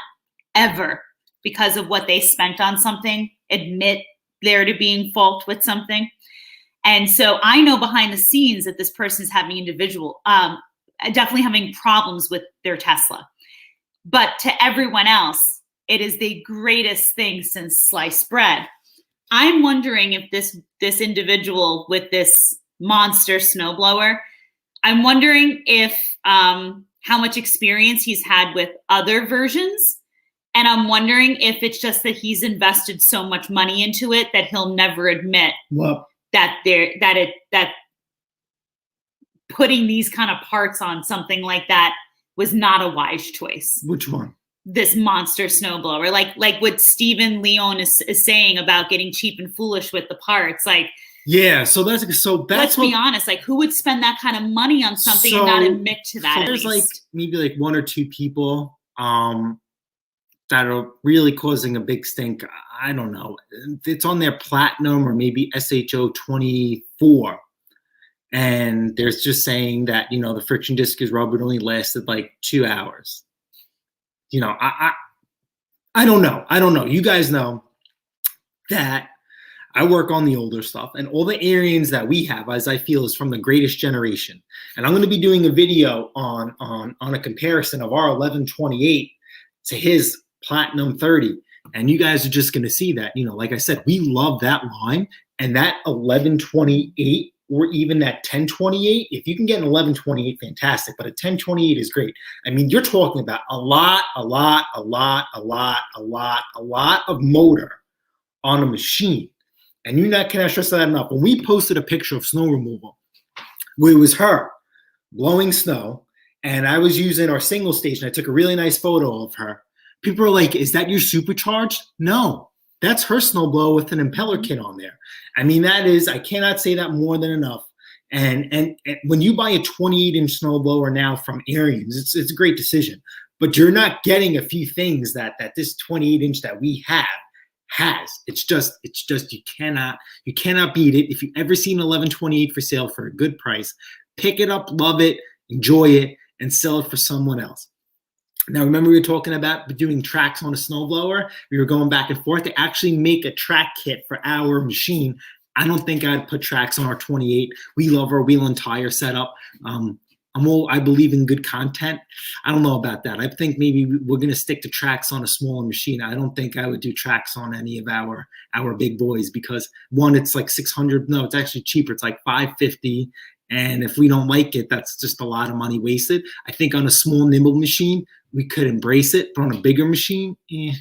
ever, because of what they spent on something, admit there to being fault with something. And so I know behind the scenes that this person is having definitely having problems with their Tesla. But to everyone else, it is the greatest thing since sliced bread. I'm wondering if this individual with this monster snowblower, I'm wondering if how much experience he's had with other versions. And I'm wondering if it's just that he's invested so much money into it that he'll never admit that putting these kind of parts on something like that was not a wise choice. Which one? This monster snowblower, like what Stephen Leon is saying about getting cheap and foolish with the parts, like. Yeah, so that's let's be honest. Like, who would spend that kind of money on something and not admit to that? So there's like maybe one or two people that are really causing a big stink. I don't know. It's on their platinum or maybe SHO 24, and there's just saying that the friction disc is rubber. It only lasted like 2 hours. I don't know. I don't know. You guys know that. I work on the older stuff, and all the Arians that we have, as I feel, is from the greatest generation. And I'm going to be doing a video on a comparison of our 1128 to his Platinum 30. And you guys are just going to see that, like I said, we love that line, and that 1128 or even that 1028. If you can get an 1128, fantastic. But a 1028 is great. I mean, you're talking about a lot of motor on a machine. And you cannot stress that enough. When we posted a picture of snow removal, where it was her blowing snow, and I was using our single station, I took a really nice photo of her. People are like, is that your supercharged? No, that's her snowblower with an impeller kit on there. I mean, I cannot say that more than enough. And when you buy a 28-inch snowblower now from Arians, it's a great decision. But you're not getting a few things that this 28-inch that we have has. It's just you cannot beat it. If you've ever seen 1128 for sale for a good price, pick it up, love it, enjoy it, and sell it for someone else. Now, remember we were talking about doing tracks on a snowblower? We were going back and forth. They actually make a track kit for our machine. I don't think I'd put tracks on our 28. We love our wheel and tire setup. I believe in good content. I don't know about that. I think maybe we're going to stick to tracks on a smaller machine. I don't think I would do tracks on any of our big boys because one, it's like 600. No, it's actually cheaper. It's like 550. And if we don't like it, that's just a lot of money wasted. I think on a small, nimble machine, we could embrace it. But on a bigger machine, I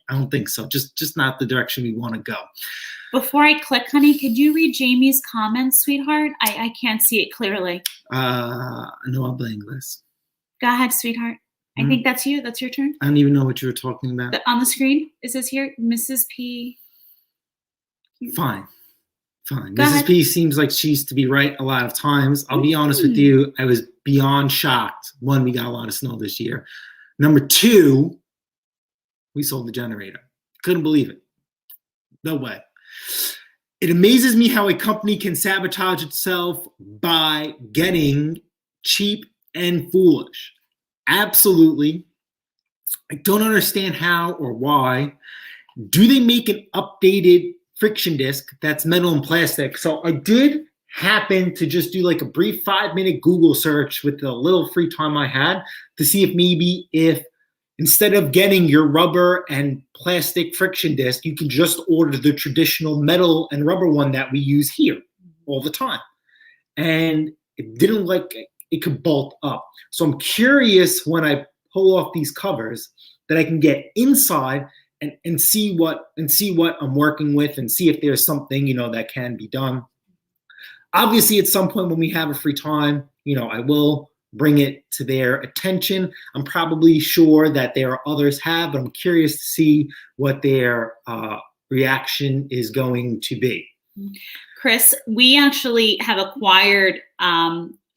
don't think so. Just not the direction we want to go. Before I click, honey, could you read Jamie's comments, sweetheart? I can't see it clearly. No habla inglés. Go ahead, sweetheart. I think that's you. That's your turn. I don't even know what you were talking about. On the screen, it says here, Mrs. P. Fine. Go Mrs. ahead. P seems like she used to be right a lot of times. I'll be honest with you. I was beyond shocked. One, we got a lot of snow this year. Number two, we sold the generator. Couldn't believe it. No way. It amazes me how a company can sabotage itself by getting cheap and foolish. Absolutely. I don't understand how or why. Do they make an updated friction disc that's metal and plastic? So I did happen to just do like a brief 5-minute Google search with the little free time I had to see if instead of getting your rubber and plastic friction disc, you can just order the traditional metal and rubber one that we use here all the time. And it didn't it could bolt up. So I'm curious when I pull off these covers that I can get inside and see what I'm working with and see if there's something, that can be done. Obviously, at some point when we have a free time, I will bring it to their attention. I'm probably sure that there are others have, but I'm curious to see what their reaction is going to be. Chris, we actually have acquired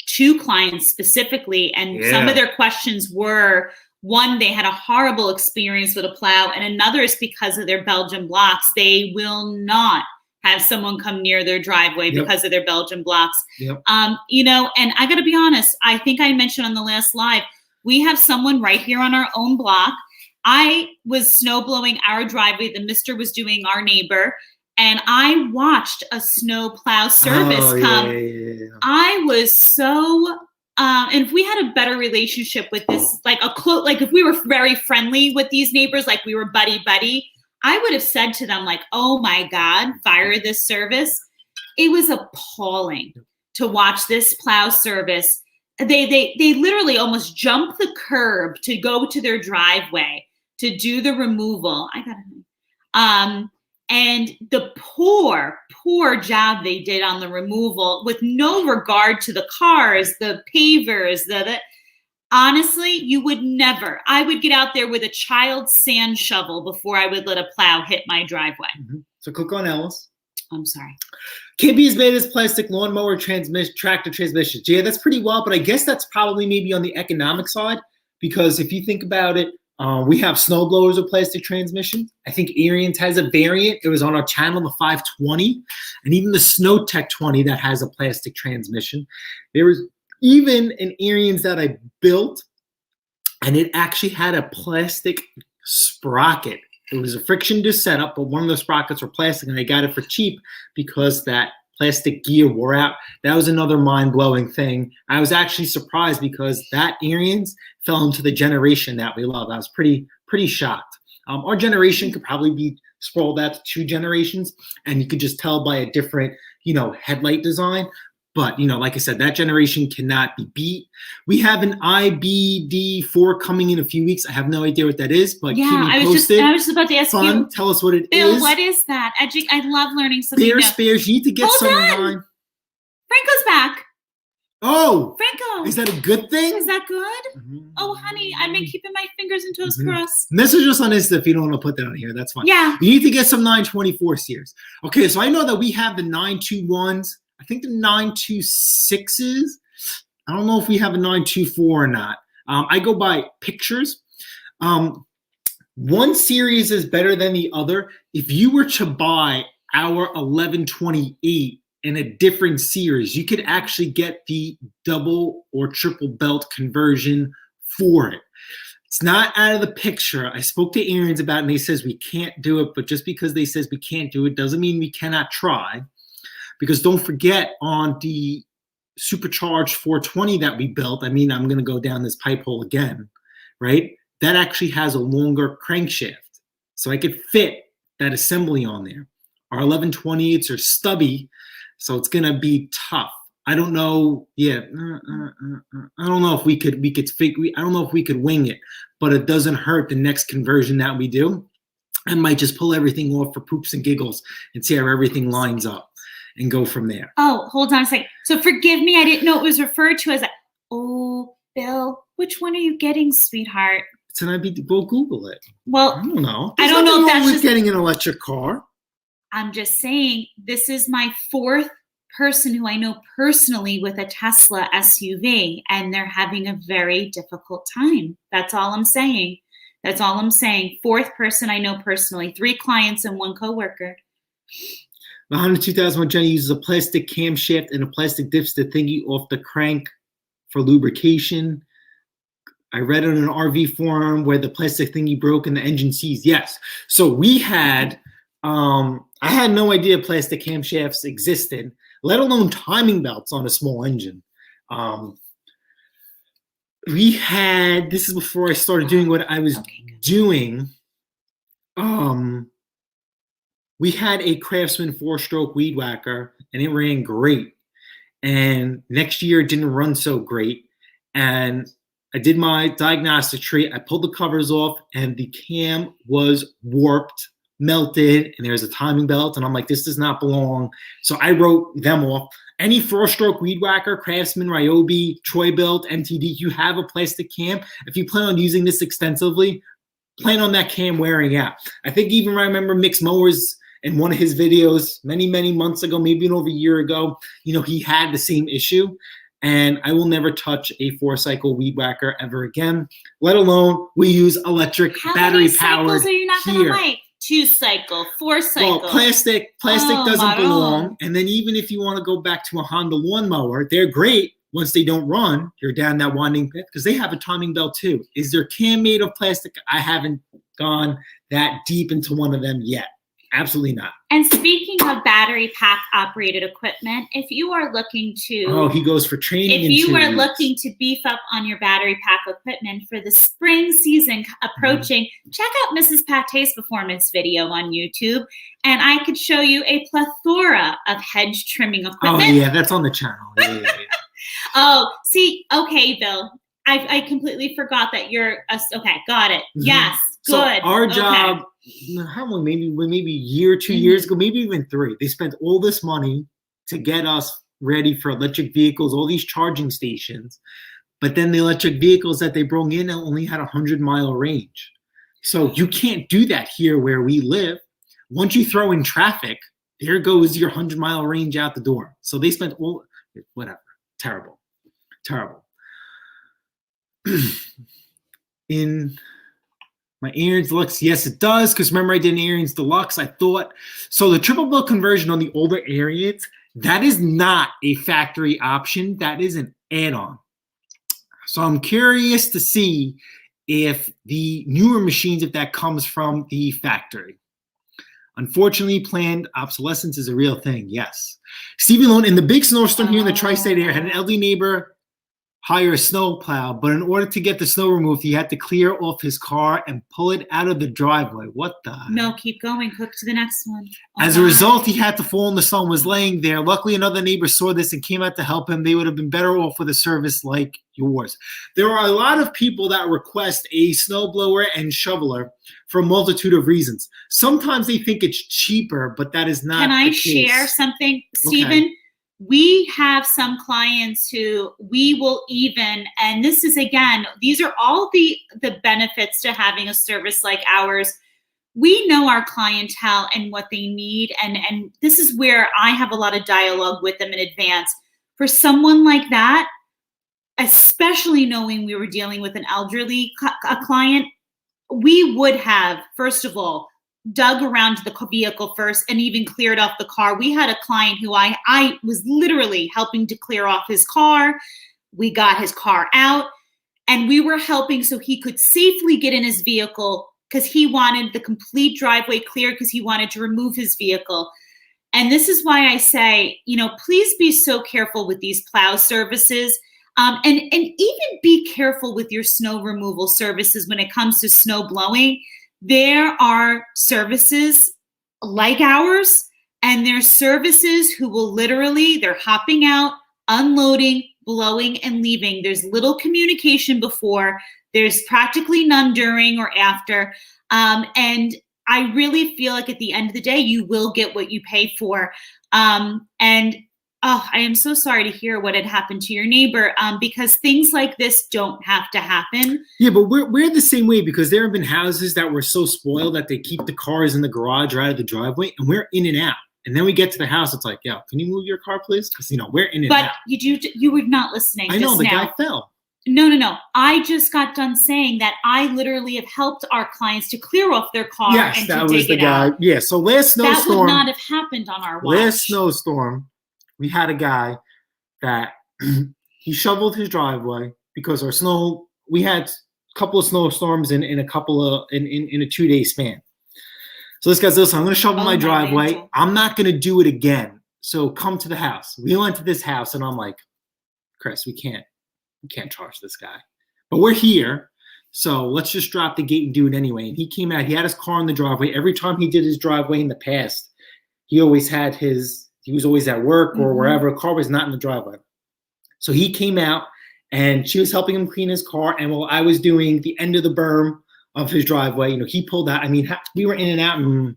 2 clients specifically, and some of their questions were, one, they had a horrible experience with a plow, and another is because of their Belgian blocks. They will not have someone come near their driveway because of their Belgian blocks. And I got to be honest, I think I mentioned on the last live, we have someone right here on our own block. I was snow blowing our driveway. The mister was doing our neighbor, and I watched a snow plow service come. I was so, and if we had a better relationship with this, like if we were very friendly with these neighbors, like we were buddy, I would have said to them, like, oh my God, fire this service. It was appalling to watch this plow service. They literally almost jumped the curb to go to their driveway to do the removal. And the poor job they did on the removal with no regard to the cars, the pavers, honestly, you would never. I would get out there with a child's sand shovel before I would let a plow hit my driveway. So click on Ellis. I'm sorry. Can't be as bad as plastic lawnmower tractor transmissions. Yeah, that's pretty well, but I guess that's probably maybe on the economic side, because if you think about it, we have snow blowers with plastic transmission. I think Ariens has a variant. It was on our channel, the 520, and even the Snow Tech 20 that has a plastic transmission. There was even an Ariens that I built, and it actually had a plastic sprocket. It was a friction-induced setup, but one of the sprockets were plastic, and I got it for cheap because that plastic gear wore out. That was another mind-blowing thing. I was actually surprised because that Ariens fell into the generation that we love. I was pretty shocked. Our generation could probably be sprawled out to 2 generations, and you could just tell by a different, headlight design. But, like I said, that generation cannot be beat. We have an IBD4 coming in a few weeks. I have no idea what that is, but keep me posted. I was just about to ask you. Tell us what it is. Bill, what is that? I love learning something new. Spares. You need to get some online. Franco's back. Oh. Franco. Is that a good thing? Is that good? Oh, honey, I've been keeping my fingers and toes crossed. Message us on Insta if you don't want to put that on here. That's fine. Yeah. You need to get some 924 series. Okay, so I know that we have the 921s. I think the 926s. I don't know if we have a 924 or not. I go by pictures. One series is better than the other. If you were to buy our 1128 in a different series, you could actually get the double or triple belt conversion for it. It's not out of the picture. I spoke to Ariens about it, and they says we can't do it, but just because they says we can't do it doesn't mean we cannot try. Because don't forget, on the supercharged 420 that we built, I'm going to go down this pipe hole again, right? That actually has a longer crankshaft. So I could fit that assembly on there. Our 1128s are stubby, so it's going to be tough. I don't know. Yeah, I don't know if we could I don't know if we could wing it, but it doesn't hurt the next conversion that we do. I might just pull everything off for poops and giggles and see how everything lines up and go from there. Oh, hold on a second. So forgive me, I didn't know it was referred to as a, oh, Bill, which one are you getting, sweetheart? It's an IBD. Go Google it. Well, I don't know. I don't know if that's just getting an electric car. I'm just saying, this is my 4th person who I know personally with a Tesla SUV, and they're having a very difficult time. That's all I'm saying. 4th person I know personally, 3 clients and 1 coworker. The Honda 2001 Jenny uses a plastic camshaft and a plastic dipstick thingy off the crank for lubrication. I read on an RV forum where the plastic thingy broke and the engine seized. Yes. So we had, I had no idea plastic camshafts existed, let alone timing belts on a small engine. We had, this is before I started doing what I was doing. We had a Craftsman 4-stroke weed whacker, and it ran great. And next year, it didn't run so great. And I did my diagnostic tree. I pulled the covers off, and the cam was warped, melted, and there's a timing belt. And I'm like, this does not belong. So I wrote them off. Any four-stroke weed whacker, Craftsman, Ryobi, Troy-Bilt, MTD, you have a plastic cam. If you plan on using this extensively, plan on that cam wearing out. I think even I remember Mixed Mowers in one of his videos many, many months ago, maybe over a year ago, he had the same issue. And I will never touch a 4-cycle weed whacker ever again, let alone we use electric battery powered. How many cycles are you not going to like? 2-cycle, 4-cycle. Well, plastic doesn't belong. And then even if you want to go back to a Honda lawnmower, they're great. Once they don't run, you're down that winding path because they have a timing belt too. Is their cam made of plastic? I haven't gone that deep into one of them yet. Absolutely not. And speaking of battery pack operated equipment, if you are looking to... Oh, he goes for training. If you are looking to beef up on your battery pack equipment for the spring season approaching, check out Mrs. Pate's performance video on YouTube. And I could show you a plethora of hedge trimming equipment. Oh, yeah, that's on the channel. Yeah. Oh, see, okay, Bill. I completely forgot that you're... okay, got it. Yes, good. So our job... How long? Maybe a year, 2 years ago, maybe even 3. They spent all this money to get us ready for electric vehicles, all these charging stations. But then the electric vehicles that they brought in only had 100-mile range. So you can't do that here where we live. Once you throw in traffic, there goes your 100-mile range out the door. So they spent all, whatever. Terrible. In my Ariens Deluxe, yes, it does. Because remember, I did an Ariens Deluxe. I thought so. The triple bill conversion on the older Ariens, that is not a factory option. That is an add-on. So I'm curious to see if the newer machines, if that comes from the factory. Unfortunately, planned obsolescence is a real thing. Yes. Stephen Lone, in the big snowstorm here in the tri-state area, had an elderly neighbor hire a snow plow, but in order to get the snow removed, he had to clear off his car and pull it out of the driveway. What the? No, keep going. Hook to the next one. As a result, he had to fall in the snow and was laying there. Luckily, another neighbor saw this and came out to help him. They would have been better off with a service like yours. There are a lot of people that request a snowblower and shoveler for a multitude of reasons. Sometimes they think it's cheaper, but that is not the case. Can I share something, Stephen? Okay. We have some clients who we will even, and this is again, these are all the benefits to having a service like ours. We know our clientele and what they need, and this is where I have a lot of dialogue with them in advance. For someone like that, especially knowing we were dealing with an elderly client, we would have, first of all, dug around the vehicle first and even cleared off the car. We had a client who I was literally helping to clear off his car. We got his car out and we were helping so he could safely get in his vehicle because he wanted the complete driveway cleared because he wanted to remove his vehicle. And this is why I say, please be so careful with these plow services. And even be careful with your snow removal services when it comes to snow blowing. There are services like ours, and there's services who will they're hopping out, unloading, blowing, and leaving. There's little communication before. There's practically none during or after. And I really feel like at the end of the day, you will get what you pay for. I am so sorry to hear what had happened to your neighbor because things like this don't have to happen. Yeah, but we're the same way because there have been houses that were so spoiled that they keep the cars in the garage or out of the driveway, and we're in and out. And then we get to the house, it's like, yeah, can you move your car, please? Because, we're in and out. But you were not listening. I know, the now. guy fell. No. I just got done saying that I literally have helped our clients to clear off their car and to dig it out. Yes, that was the guy. Yeah, so last snowstorm. That would not have happened on our watch. Last snowstorm, we had a guy that he shoveled his driveway because we had a couple of snowstorms in a 2-day span. So this guy's, listen, I'm going to shovel my driveway. Angel. I'm not going to do it again. So come to the house. We went to this house and I'm like, Chris, we can't charge this guy, but we're here. So let's just drop the gate and do it anyway. And he came out, he had his car in the driveway. Every time he did his driveway in the past, he was always at work or wherever. Car was not in the driveway. So he came out and she was helping him clean his car. And while I was doing the end of the berm of his driveway, he pulled out. I mean, we were in and out in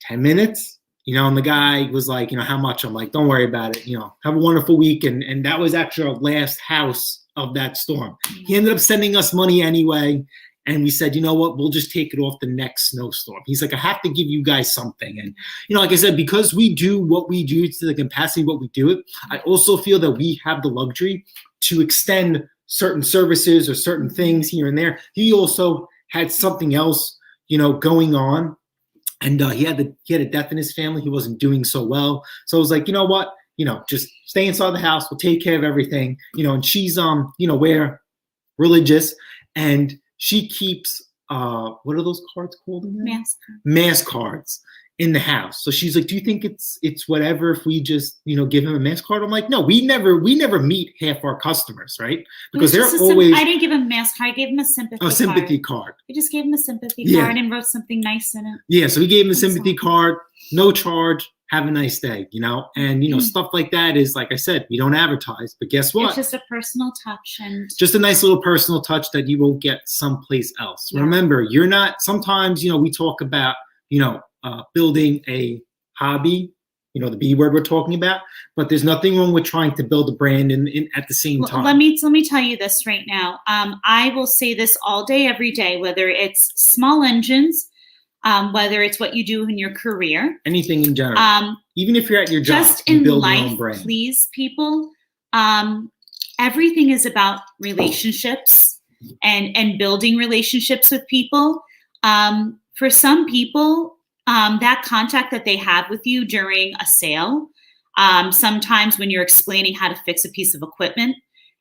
10 minutes. And the guy was like, how much? I'm like, don't worry about it. Have a wonderful week. And that was actually our last house of that storm. He ended up sending us money anyway. And we said, you know what, we'll just take it off the next snowstorm. He's like, I have to give you guys something. And, like I said, because we do what we do to the capacity of what we do it, I also feel that we have the luxury to extend certain services or certain things here and there. He also had something else, going on. And he had a death in his family. He wasn't doing so well. So I was like, you know what, just stay inside the house. We'll take care of everything. And she's, we're religious, and she keeps what are those cards called again? Mass cards in the house. So she's like, do you think it's whatever if we just give him a mass card? I'm like, no, we never meet half our customers, right? Because they're always. I didn't give him a mass card. I gave him a sympathy card. I just gave him a sympathy card and wrote something nice in it. Yeah, so we gave him a sympathy card, no charge. Have a nice day, and stuff like that is, like I said, we don't advertise, but guess what? It's just a personal touch, and just a nice little personal touch that you won't get someplace else. Yeah. Remember, you're not. Sometimes we talk about building a hobby, the B word we're talking about, but there's nothing wrong with trying to build a brand in at the same time. Let me tell you this right now. I will say this all day, every day, whether it's small engines. Whether it's what you do in your career, anything in general, even if you're at your job, just in life, please, people. Everything is about relationships and building relationships with people. For some people, that contact that they have with you during a sale, sometimes when you're explaining how to fix a piece of equipment.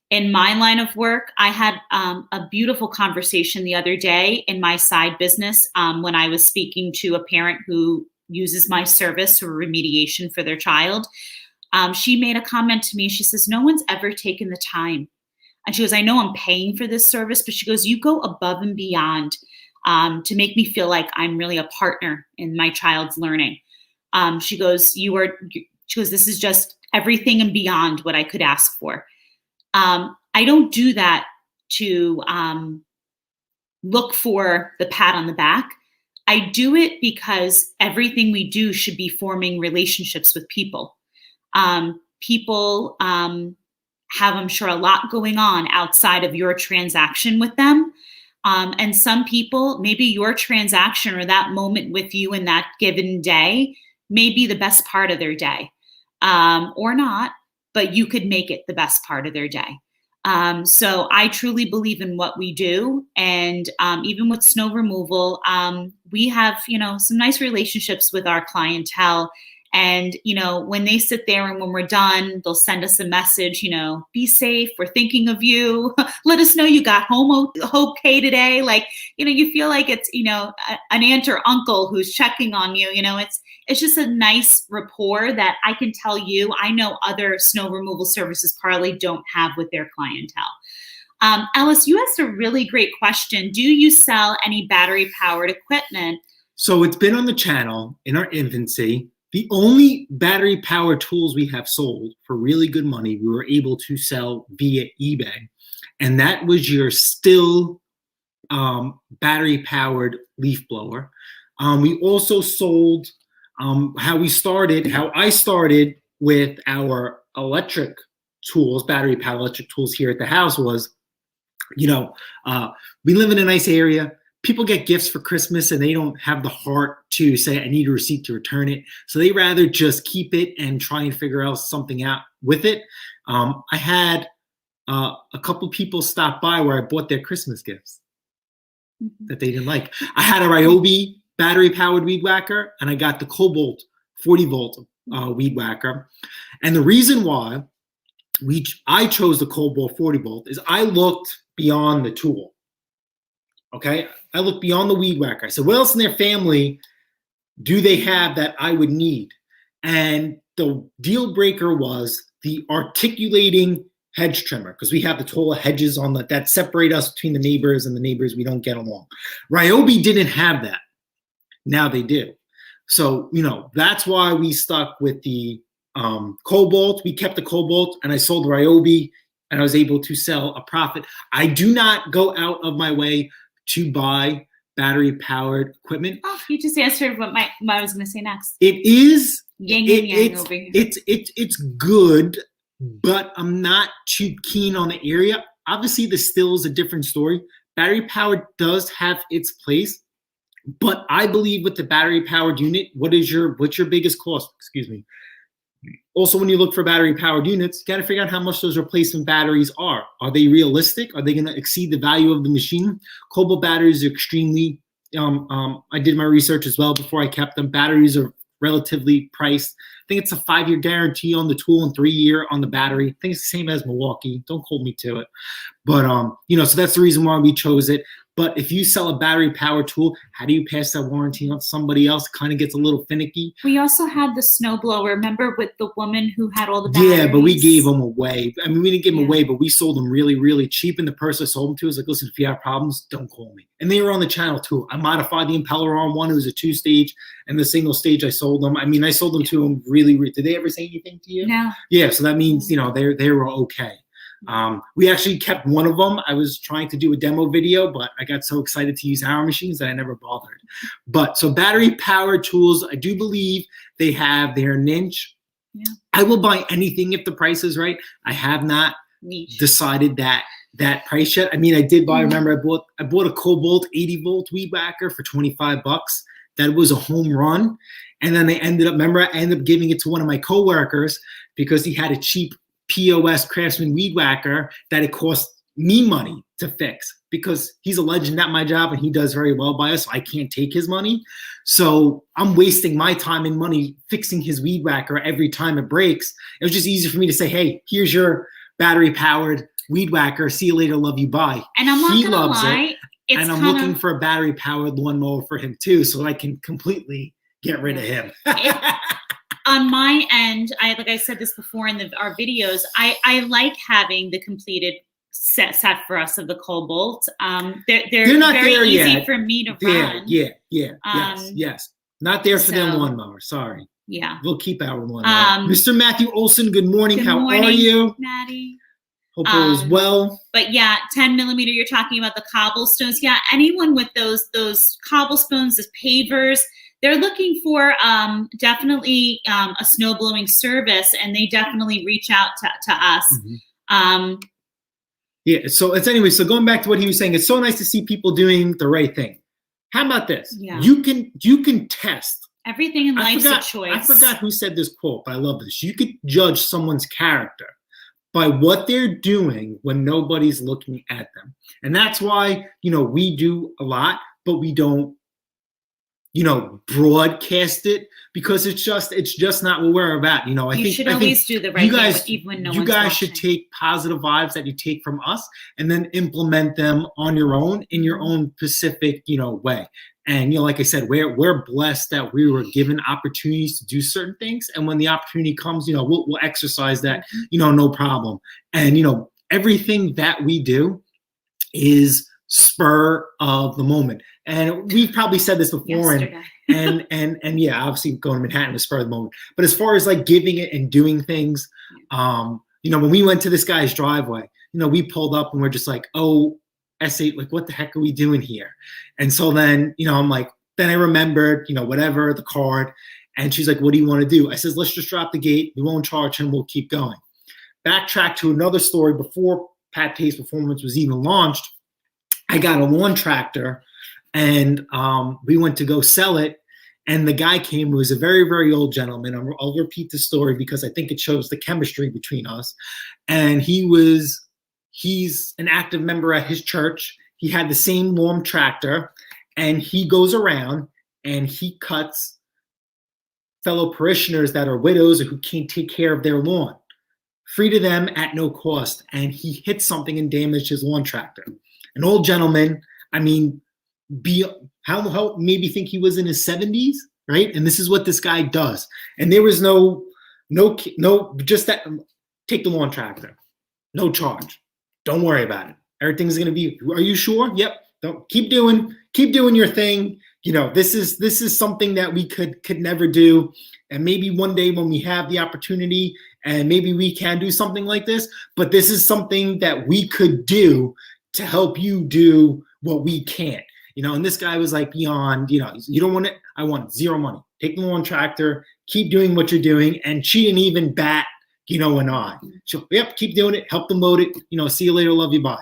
In my line of work, I had a beautiful conversation the other day in my side business when I was speaking to a parent who uses my service for remediation for their child. She made a comment to me. She says, no one's ever taken the time. And she goes, I know I'm paying for this service, but she goes, you go above and beyond to make me feel like I'm really a partner in my child's learning. She goes, this is just everything and beyond what I could ask for. I don't do that to look for the pat on the back. I do it because everything we do should be forming relationships with people. People have, I'm sure, a lot going on outside of your transaction with them. And some people, maybe your transaction or that moment with you in that given day may be the best part of their day, or not. But you could make it the best part of their day. So I truly believe in what we do. And even with snow removal, we have, some nice relationships with our clientele. And, when they sit there and when we're done, they'll send us a message, be safe. We're thinking of you. Let us know you got home okay today. Like, you feel like it's, an aunt or uncle who's checking on you. It's just a nice rapport that I can tell you, I know other snow removal services probably don't have with their clientele. Ellis, you asked a really great question. Do you sell any battery powered equipment? So it's been on the channel in our infancy. The only battery powered tools we have sold for really good money, we were able to sell via eBay. And that was your Still battery powered leaf blower. We also sold how I started with our electric tools, battery powered electric tools here at the house was, we live in a nice area. People get gifts for Christmas and they don't have the heart to say, I need a receipt to return it. So they rather just keep it and try and figure out something out with it. I had a couple people stop by where I bought their Christmas gifts that they didn't like. I had a Ryobi battery powered weed whacker and I got the Cobalt 40 volt weed whacker. And the reason why I chose the Cobalt 40 volt is I looked beyond the tool. Okay, I looked beyond the weed whacker. I said, what else in their family do they have that I would need? And the deal breaker was the articulating hedge trimmer, because we have the tall hedges on that separate us between the neighbors, and the neighbors we don't get along. Ryobi didn't have that. Now they do. So, that's why we stuck with the Cobalt. We kept the Cobalt and I sold the Ryobi and I was able to sell a profit. I do not go out of my way to buy battery powered equipment. Oh, you just answered what I was going to say next. It is Yin and yang over here. It's good, but I'm not too keen on the area. Obviously, the still is a different story. Battery powered does have its place, but I believe with the battery powered unit, what's your biggest cost? Excuse me. Also, when you look for battery powered units, you got to figure out how much those replacement batteries are. Are they realistic? Are they going to exceed the value of the machine? Cobalt batteries are extremely. I did my research as well before I kept them. Batteries are relatively priced. I think it's a 5-year guarantee on the tool and 3-year on the battery. I think it's the same as Milwaukee. Don't hold me to it. But, so that's the reason why we chose it. But if you sell a battery powered tool, how do you pass that warranty on to somebody else? It kind of gets a little finicky. We also had the snowblower, remember, with the woman who had all the batteries? Yeah, but we gave them away. I mean, we didn't give them away, but we sold them really, really cheap. And the person I sold them to was like, listen, if you have problems, don't call me. And they were on the channel too. I modified the impeller on one. It was a 2-stage, and the single stage I sold them. I mean, I sold them to them really. Did they ever say anything to you? No. Yeah, so that means, they were okay. We actually kept one of them. I was trying to do a demo video, but I got so excited to use our machines that I never bothered. But so battery powered tools, I do believe they have their niche. Yeah. I will buy anything if the price is right. I have not decided that price yet. I mean, I did buy, remember I bought a Cobalt 80 volt weed whacker for $25. That was a home run. And then I ended up giving it to one of my coworkers because he had a cheap POS Craftsman weed whacker that it cost me money to fix because he's a legend at my job and he does very well by us. So I can't take his money. So I'm wasting my time and money fixing his weed whacker every time it breaks. It was just easy for me to say, hey, here's your battery powered weed whacker. See you later. Love you. Bye. And I'm not gonna lie. And I'm looking for a battery powered lawnmower for him too. So I can completely get rid of him. On my end, like I said this before in our videos, I like having the completed set for us of the Cobalt. They're not very easy yet. For me to run. Yeah. Yes. Not there for them lawnmower. Sorry. Yeah. We'll keep our lawnmower. Mr. Matthew Olson, good morning. How are you? Maddie. Hope all is well. But yeah, 10 millimeter, you're talking about the cobblestones. Yeah, anyone with those cobblestones, those pavers, they're looking for definitely a snow blowing service, and they definitely reach out to us. Yeah. So so going back to what he was saying, it's so nice to see people doing the right thing. How about this? Yeah. You can test. Everything in life's a choice. I forgot who said this quote, but I love this. You could judge someone's character by what they're doing when nobody's looking at them. And that's why, we do a lot, but we don't, broadcast it because it's just not what we're about. I think always do the right thing even when no one's watching. You guys should take positive vibes that you take from us and then implement them on your own in your own specific, way. And, like I said, we're blessed that we were given opportunities to do certain things. And when the opportunity comes, we'll exercise that, no problem. And, everything that we do is spur of the moment. And we've probably said this before. And yeah, obviously going to Manhattan was spur of the moment. But as far as like giving it and doing things, when we went to this guy's driveway, we pulled up and we're just like, oh, S8, like, what the heck are we doing here? And so then, I'm like, then I remembered, whatever, the card. And she's like, what do you want to do? I says, let's just drop the gate. We won't charge him. We'll keep going. Backtrack to another story before Pat Taste Performance was even launched. I got a lawn tractor and we went to go sell it. And the guy came who was a very, very old gentleman. I'll repeat the story because I think it shows the chemistry between us. And he's an active member at his church. He had the same lawn tractor, and he goes around and he cuts fellow parishioners that are widows or who can't take care of their lawn, free to them at no cost. And he hit something and damaged his lawn tractor. An old gentleman, how maybe think he was in his 70s, right? And this is what this guy does. And there was no, just that, take the lawn tractor, no charge. Don't worry about it. Everything's gonna be. Are you sure? Yep. Don't keep doing your thing. This is something that we could never do. And maybe one day when we have the opportunity, and maybe we can do something like this. But this is something that we could do to help you do what we can't. And this guy was like beyond. You don't want it. I want zero money. Take the lawn tractor. keep doing what you're doing, and she didn't even bat, an eye. She'll, yep, keep doing it, help them load it, see you later, love you, bye.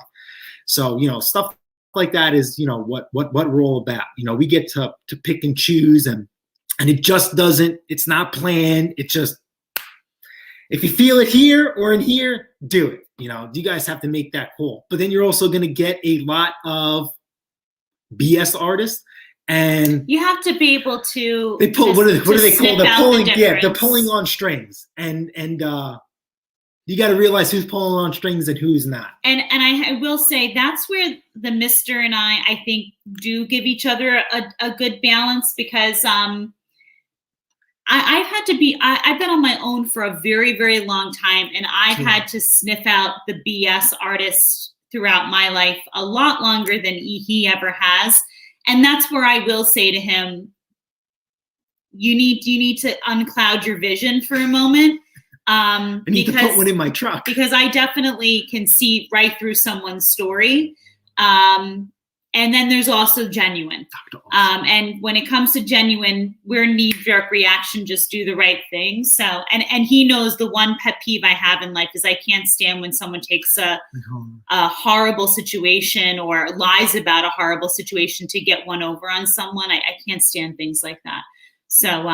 So, stuff like that is, what we're all about. We get to pick and choose, and it just doesn't, it's not planned. It's just, if you feel it here or in here, do it. You guys have to make that call. But then you're also going to get a lot of BS artists, and you have to be able to. They pull. What do they call? They're pulling. They're pulling on strings, and you got to realize who's pulling on strings and who's not. And I will say that's where the Mister and I think do give each other a good balance, because I've had to be. I've been on my own for a very, very long time, and I've had to sniff out the BS artists throughout my life a lot longer than he ever has. And that's where I will say to him, you need to uncloud your vision for a moment. I need to put one in my truck, because I definitely can see right through someone's story. And then there's also genuine. And when it comes to genuine, we're knee-jerk reaction, just do the right thing. So, and he knows the one pet peeve I have in life is I can't stand when someone takes a horrible situation or lies about a horrible situation to get one over on someone. I can't stand things like that. So,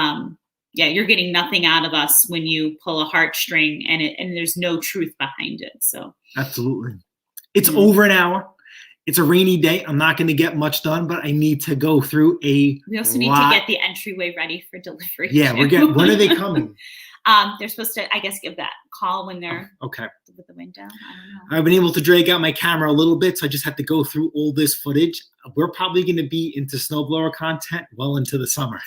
yeah, you're getting nothing out of us when you pull a heartstring and there's no truth behind it. So absolutely. It's over an hour. It's a rainy day. I'm not going to get much done, but I need to go through We also need to get the entryway ready for delivery. Yeah, when are they coming? They're supposed to, I guess, give that call when they're okay with the wind down. I don't know. I've been able to drag out my camera a little bit, so I just had to go through all this footage. We're probably going to be into snowblower content well into the summer.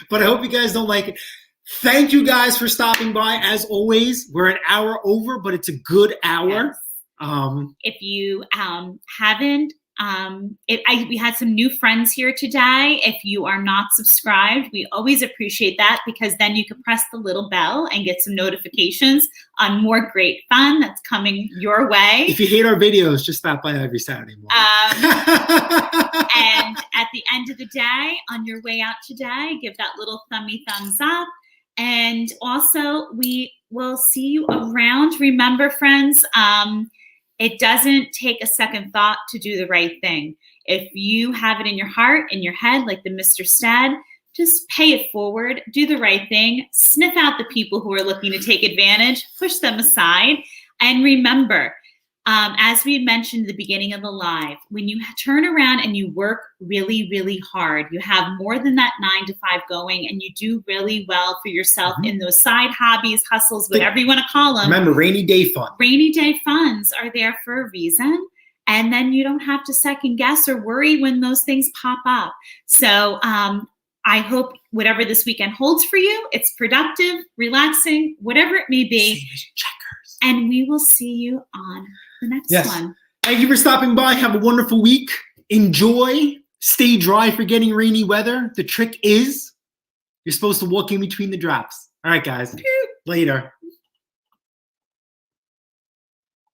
But I hope you guys don't like it. Thank you guys for stopping by. As always, we're an hour over, but it's a good hour. Yes. If you haven't, we had some new friends here today. If you are not subscribed, we always appreciate that, because then you can press the little bell and get some notifications on more great fun that's coming your way. If you hate our videos, just stop by every Saturday morning. And at the end of the day, on your way out today, give that little thumbs up. And also, we will see you around. Remember, friends, it doesn't take a second thought to do the right thing. If you have it in your heart, in your head, like the Mr. said, just pay it forward, do the right thing, sniff out the people who are looking to take advantage, push them aside. And remember, as we mentioned at the beginning of the live, when you turn around and you work really, really hard, you have more than that 9 to 5 going, and you do really well for yourself in those side hobbies, hustles, whatever you want to call them. Remember, rainy day fun. Rainy day funds are there for a reason. And then you don't have to second guess or worry when those things pop up. So I hope whatever this weekend holds for you, it's productive, relaxing, whatever it may be. Checkers. And we will see you on the next one. Thank you for stopping by. Have a wonderful week. Enjoy. Stay dry for getting rainy weather. The trick is you're supposed to walk in between the drops. All right, guys. Later.